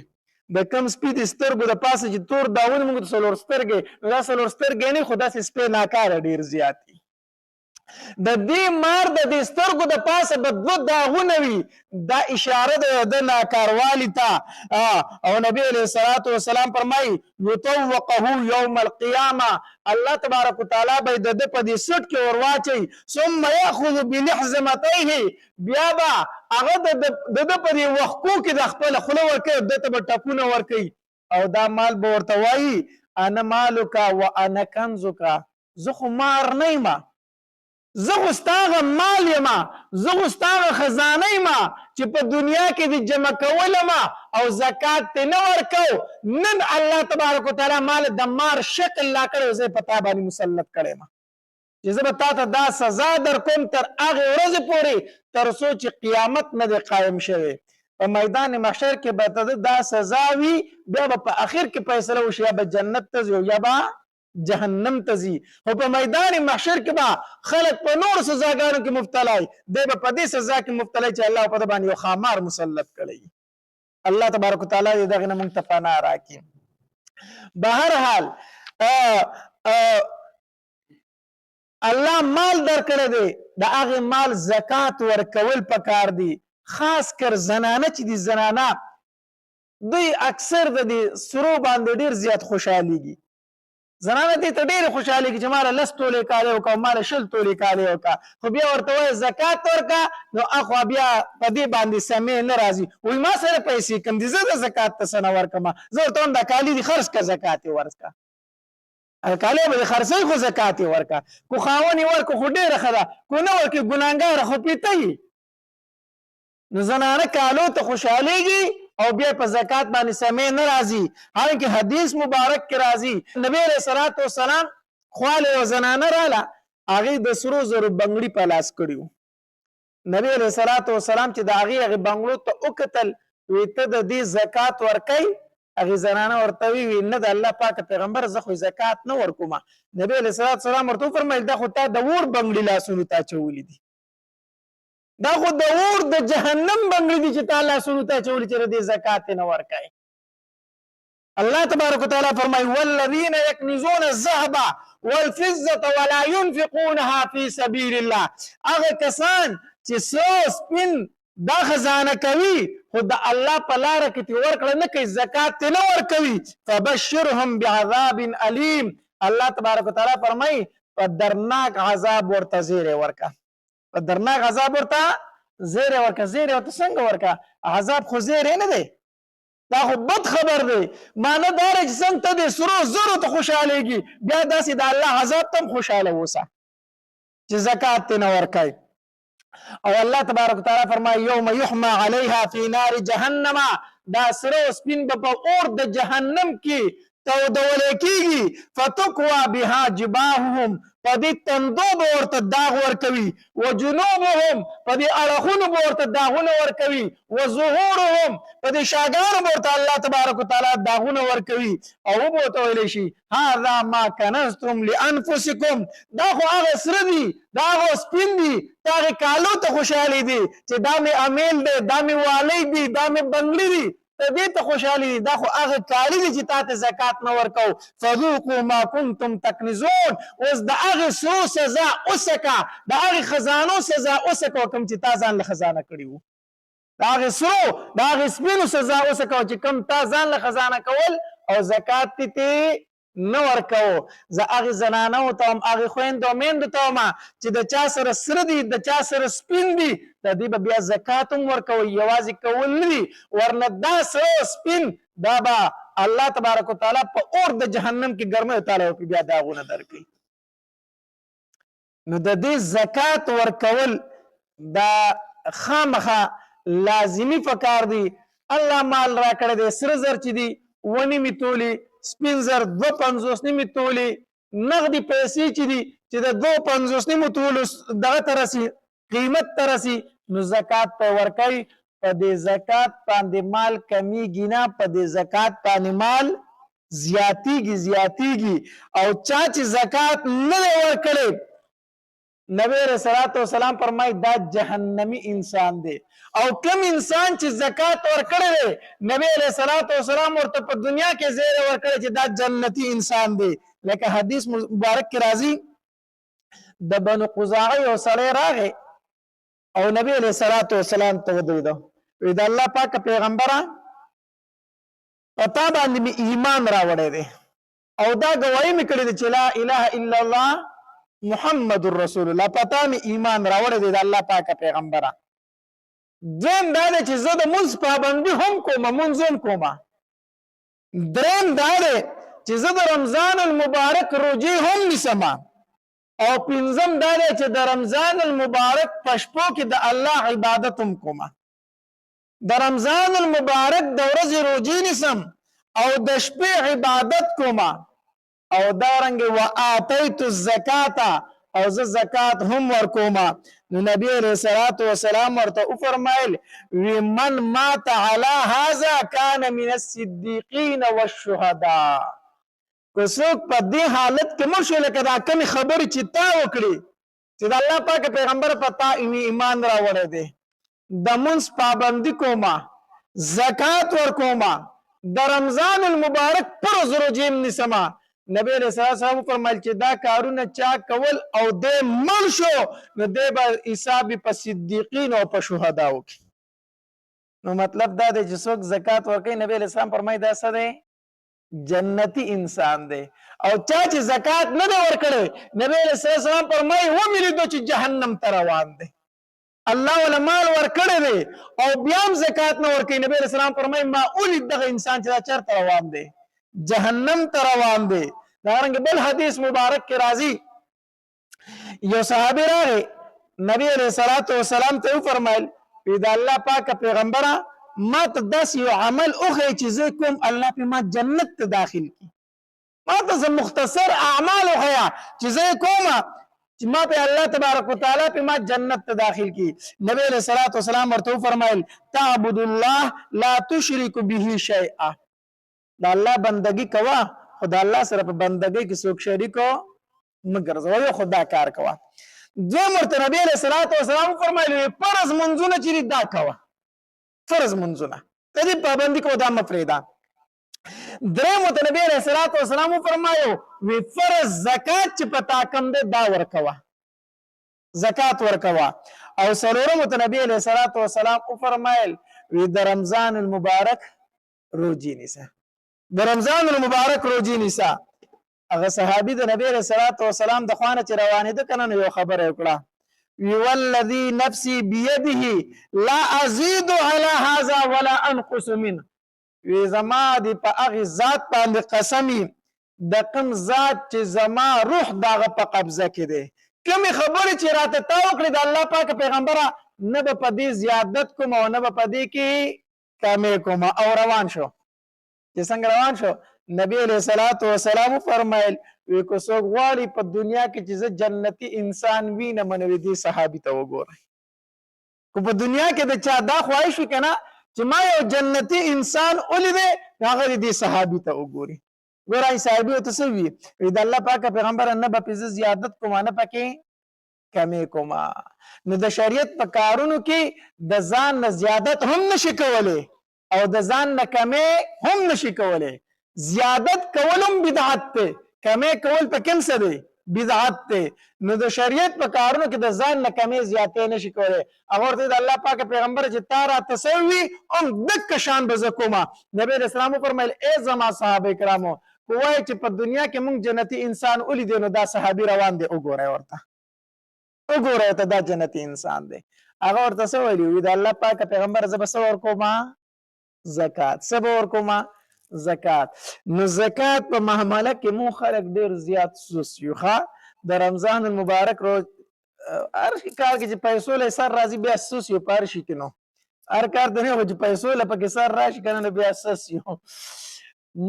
د کم سپي د سترګو د پاسه چې تور داغونه مونږ ته 4 سترګې نو دا 4 سترګې نه خو داسې سپی ناکاره ډېر زیات دي د دې مار د دې سترګو د پاسه به 2 داغونه وي دا اشاره ده د ناکاروالي ته او نبی علیه الصلاة والسلام فرمایي یطوقه یوم القیامه الله تبارک وتعالی به د ده په دې سټ کې ورواچوي ثم یاخذ بلحظمتیه بیا به هغه د ده په دې وښکو کې د خپله خوله ورکوي ده ته به ټپونه ورکوي او دا مال به ورته وایي انا مالک و انا کنزک زه خو مار نه یم زه خو ستا هغه مال یم زه خو ستا هغه خزانه یم چې په دنیا کې دې جمع کولم او زکات ته نه ورکو نن الله تبارک وتعالی مال د مار شکل لا کړی زه په تا باندې مسلط کړی یم چې زه به تا ته دا سزا در کوم تر هغې ورځې پورې تر څو چې قیامت نه دی قایم شوی په میدان محشر کې به ته دا سزا وي بیا به په اخر کې فیصله وشي یا به جنت ته ځي یا به جهنم ته ځي خو په میدان محشر کې به خلک په نور سزاګانو کې مبتلا وي دی به په دې سزا کې مبتلا چې الله په ده باندې یو خامار مسلط کړی الله تبارک وتعالی دې دغې نه موږ ته پناه راکړي. به هر حال الله مال درکړی دی د هغې مال زکات ورکول پکار دي خاص کر زنانه چې دي زنانه دوی اکثر د دې سرو باندې ډېر زیات خوشحالیږي زنانه دې ته ډېرې خوشحالېږي چې ماله 10 تولې کالی وکړه او ماله 20 تولې کالی وکړه، خو بیا ورته وایي زکات ورکړه، نو اخوا بیا په دې باندې سمې نه راځي، وایي ما سره پیسې کم دي، زه د زکات ته څه نه ورکړم، زه ورته وایم دا کالي دي خرڅ کړه زکات یې ورکړه، کالی به دې خرڅوي خو زکات یې ورکړه، کو خاوند یې ورکړه خو ډېره ښه ده، کو نه ورکړي ګناهګاره خو پیته یي. نو زنانه کالو ته خوشحالېږي او بیا په زکات باندې سمې نه راځي، حالانکه حدیث مبارک کې راځي نبی علیه الصلاۃ والسلام خواله یو زنانه راله، هغې د سرو زرو بنګړي په لاس کړي وو. نبی علیه الصلاۃ والسلام چې د هغې بنګړو ته وکتل، وی ته د دې زکات ورکوي؟ هغې زنانه ورته وی نه د الله پاک پیغمبر زه خو زکات نه ورکوم. نبی علیه الصلاۃ والسلام ورته وفرمیل دا خو تا د اور بنګړي لاسونو ته اچولي دي، دا خو د اور د جهنم بنګړي دي چې تا لاسونو ته اچولي چې د دې زکات نه ورکوي. الله تبارک وتعالی فرمایي والذین یکنزون الذهب والفضة ولا ينفقونها فی سبیل الله، هغه کسان چې سرو سپین دا خزانه کوي خو د الله په لاره کې ترې ورکړه نه کوي، زکات ترې نه ورکوي، فبشرهم بعذاب علیم، الله تبارک وتعالی فرمایي په درناک عذاب ورته زیری ورکړه، په درناک عذاب ورته زیری ورکړه. زیری ورته څنګه ورکړه؟ عذاب خو زیری نه دی، دا خو بد خبر دی، معنی دا دی چې څنګه ته د سرو زرو ته خوشحالېږي بیا داسې د الله عذاب ته هم خوشحاله اوسه چې زکات ترې نه ورکوي. او الله تبارک وتعالی فرمایي یوم یحمى علیها فی نار جهنم، دا سره سپین به په اور د جهنم کې تودولی کېږي، فتکوى بها جباههم، په دې تندو به ورته داغ ورکوي، وجنوبهم، په دې اړخونو به ورته داغونه ورکوي، وظهورهم، په دې شاګانو به ورته الله تبارک وتعالی داغونه ورکوي، او به ورته ویلی شي هذا ما کنزتم لانفسکم، دا خو هغه سره دي، دا هغه سپین دي، دا هغې کالو ته خوشحالي دي چې دا مې امیل دی، دا مې والی دي، دا مې بنګړي دي، ته دې ته خوشحالي دي، دا خو هغه کالي دي چې تا ته زکات نه ورکوو. فذوقوا ما کنتم تکنزون، اوس د هغې سرو سزا وڅکه، د هغې خزانو سزا وڅکه کوم چې تا ځان له خزانه کړي وو، د هغې سرو د هغې سپینو سزا وڅکه چې کوم تا ځان له خزانه کول او زکات تې نه ورکوو. زه هغې زنانو ته هم هغې خویندو میندو ته هم چې د چا سره سره دي د چا سره سپین دي د دې به بیا زکات هم ورکوئ، یوازې کول نه دي، ورنه دا سره سپین دا به الله تبارک وتعالی په اور د جهنم کې ګرمیو تعالی ورکړي بیا داغونه درکړي. نو د دې زکات ورکول دا خامخا لازمی پکار دی. الله مال را کړی دی، سره زر چې دي 1.5 تولې، سپین زر 2.50 تولې، نغدي پیسې چې دي چې د 2.50 تولو دغه ته رسي قیمت ته رسي، نو زکات په ورکوي. په دې زکات باندې مال کمیږي نه، په دې زکات باندې مال زیاتیږي. او چا چې زکات نه دی ورکړی، نبی علیہ الصلوۃ والسلام فرمایي دا جهنمی انسان دی. او کم انسان چې زکات ورکړی دی، نبی علیہ الصلوۃ والسلام ورته په دنیا کې زیری ورکړی چې دا جنتی انسان دی. لکه حدیث مبارک کې راځي د بنو قزاعه یو سړی راغی او نبی علیہ الصلوۃ والسلام ته ودرېده، وی د الله پاک پیغمبره پتا باندې مې ایمان راوړی دی او دا ګواهي مې کړې ده چې لا اله الا الله محمد رسول الله، پتا مې ایمان راوړی دی د الله پاک پیغمبره. دویم دا دی چې زه د مونځ پابندي هم کوم، مونځ هم کوم. دریم دا دی چې زه د رمضان المبارک روجې هم نیسم. او پنځم دا دی چې د رمضان المبارک په شپو کې د الله عبادت هم کوم. د رمضان المبارک د ورځې روجې نیسم او د شپې عبادت کوم. او دارنګ وآتیت الزکات، او زه زکات هم ورکوم. نو نبی علیہ الصلوۃ والسلام ورته وفرمایل من مات علی هذا کان من الصدیقین والشهداء، که څوک په دې حالت کې مړ شو لکه دا کمې خبرې چې تا وکړي چې د الله پاک پیغمبر په تا ایمان راوړی دی، د مونځ پابندي کوم، زکات ورکوم، د رمضان المبارک پر ورځ روجې هم نیسم. نبی علیہ السلام فرمایل چې دا کارونه چا کول او دې مړ شو نو دې به حساب په صدیقین او په شهداو کې. نو مطلب دا دی چې څوک زکات ورکوي، نبی علیہ السلام فرمایي دا څه دی؟ جنتی انسان دی او چا چې زکات نه دی ورکړی نبی علیه السلام فرمایي ومې لیدو چې جهنم ته روان دی الله ولا مال ورکړی دی او بیا هم زکات نه ورکوي نبی علیه السلام فرمایي ما ولید دغه انسان چې دا چېرته روان دی جهنم ته روان دی دارنګه بل حدیث مبارک کې راځي یو صحابي راغی نبی علیه الصلاة والسلام ته وفرمایل دا الله پاک پیغمبره ما ته داسې یو عمل وښیي چې زه کوم الله پې ما جنت ته داخل کړي ما ته زه مختصر اعمال وښیه چې زه یې کومه چې ما پې الله تبارک وتعالی پې ما جنت ته داخل کړي نبی علیه الصلاة والسلام ورته وفرمایل تعبد الله لا تشرک به شیئا د الله بندګي کوه خو د الله سره په بندګۍ کې څوک شریک مه ګرځوه خو دا کار کوه دویم ورته نبی علیه الصلاة والسلام وفرمایل فرض منځونه چې دا کوه فرض منځونه ته دې پابندي کوه دا مه پرېږده دریم ورته نبی علیه الصلاة والسلام وفرمایو وی فرض زکات چې په تا کم دی دا ورکوه زکات ورکوه او څلورم ورته نبی علیه الصلاة والسلام وفرمایل وی د رمضان المبارک روجي نیسه د رمضان المبارک روجي نیسه هغه صحابي د نبی علیه الصلاة والسلام د خوا نه چې روانېده که نه یو خبره یې وکړه والذي نفسي بيده لا ازيد على هذا ولا انقص منه وی زما دی په هغه ذات باندې قسمی د کوم ذات چې زما روح دغه په قبضه کې دی کومې خبرې چې راته تا وکړې د الله پاک پیغمبره نه به په دې زیادت کوم او نه به په دې کې کمې کوم او روان شو چې څنګه روان شو نبی علیه الصلاة والسلام فرمایل وی که څوک غواړي په دنیا کې چې زه جنتي انسان وینم نو دې صحابي ته وګورئ که په دنیا کې د چا دا خواهش وي که نه چې ما یو جنتي انسان ولیدی هغه دې صحابي ته وګوري ګوره صحابي ورته څه وي د الله پاکه پیغمبره نه به پې زه زیادت کوم نه پکې کمې کوم نو د شریعت په کارونو کې د ځان نه زیادت هم نشي کولی او د ځان نه کمې هم نشي کولی زیادت کول هم بدعت دی کمې کول په کوم څه دی بدعت دی نو د شریعت په کارونو کې د ځان نه کمې زیاتې نشي کولی هغه ورته د الله پاک پیغمبر چې تا راته څه وي هم دقه شان به زه کومه نبي علیه السلام وفرمیل ای زما صحابه کرامو که وایي چې په دنیا کې موږ جنتي انسان ولیدی نو دا صحابي روان دی وګورئ ورته وګورئ ورته دا جنتي انسان دی هغه ورته څه ویلي وي د الله پاک پیغمبر زه به څه ورکومه زکات څه به ورکومه زکات نو زکات په معامله کې مو خلک ډیر زیات سوس یو د رمضان المبارک روز هر کار کې چې پیسو له سر راځي بیا سوس یو پار شي کنو هر کار ته نه چې پیسو له پکې سر راشي کنه بیا سوس یو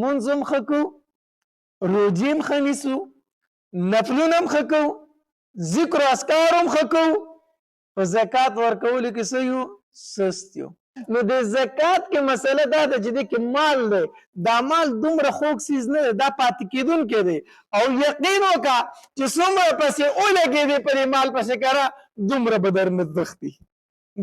منظم خکو روجیم خنیسو نفلونم خکو ذکر و اسکارم خکو په زکات ورکول کې څه یو سست یو نو د زکات کې مسله دا ده چې کې مال دی دا مال دومره خوږ څیز نه دی دا پاتې کېدونکی دی او یقین وکړه چې څومره پسې ولګېدې په دې مال پسې کړه دومره به درنه تښتي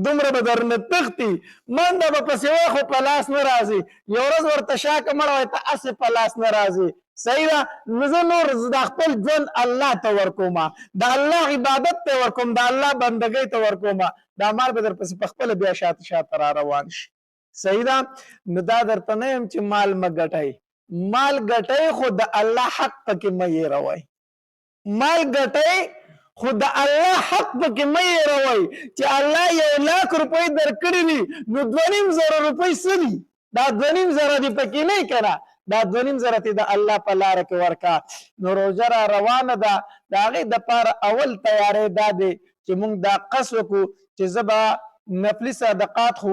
دومره به درنه تښتي منډه به پسې وای خو په لاس نه راځي یو ورځ ورته شاکه مړه وای ته هسې په لاس نه راځي صحیح ده نو زه نور د خپل ژوند الله ته ورکوم د الله عبادت ته ورکوم د الله بندګۍ ته ورکوم دا مال به درپسې په خپله بیا شاته را روان شي صحیح ده نو دا درته نه یم چې مال مه ګټئ مال ګټئ خو د الله حق پکې مه هېروئ مال ګټئ خو د الله حق پکې مه هېروئ چې الله 1,00,000 روپۍ درکړي دي نو 2,500 روپۍ څه دي دا 2,500 دي پکې نه که نه دا 2,500 تی د الله په لاره کې ورکا نو روژه را روانه ده د هغې دپاره اول تیاری دا دی چې موږ دا قصد وکړو چې زه به نفلي صدقات خو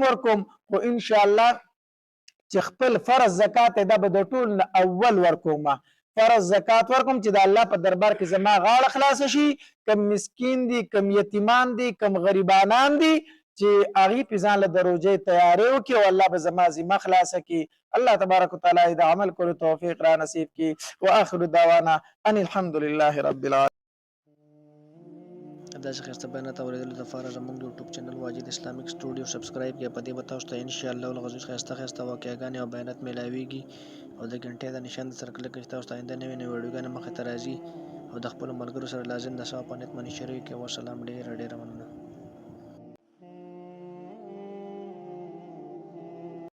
ورکوم خو انشاءالله چې خپل فرض زکات دا به د ټول نه اول ورکوم فرض زکات ورکوم چې د الله په دربار کې زما غاړه خلاصه شي کم مسکین دي کم یتیمان دي کم غریبانان دي چې هغې پې ځان له د روژې تیاری وکړي او الله به زما ذمه خلاصه کړي الله تبارک وتعالی د عمل کولو توفیق را نصیب کړي واخر دعوانا ان الحمد لله رب العالمین
داسې ښایسته بیانات اورېدلو دپاره زموږ د یوټیوب چینل واجد اسلامیک سټوډیو سبسکرایب کړئ په دې به تاسو ته انشاءالله العزیز ښایسته واقعګانې او بیانات میلاویږي او د غنټې د نشان د سره کلک کړئ چې تاسو ته آینده نوې نوې ویډیوګانې مخې ته راځي او د خپلو ملګرو سره لازم د ثواب په نیت باندې شریک کړئ والسلام ډېره مننه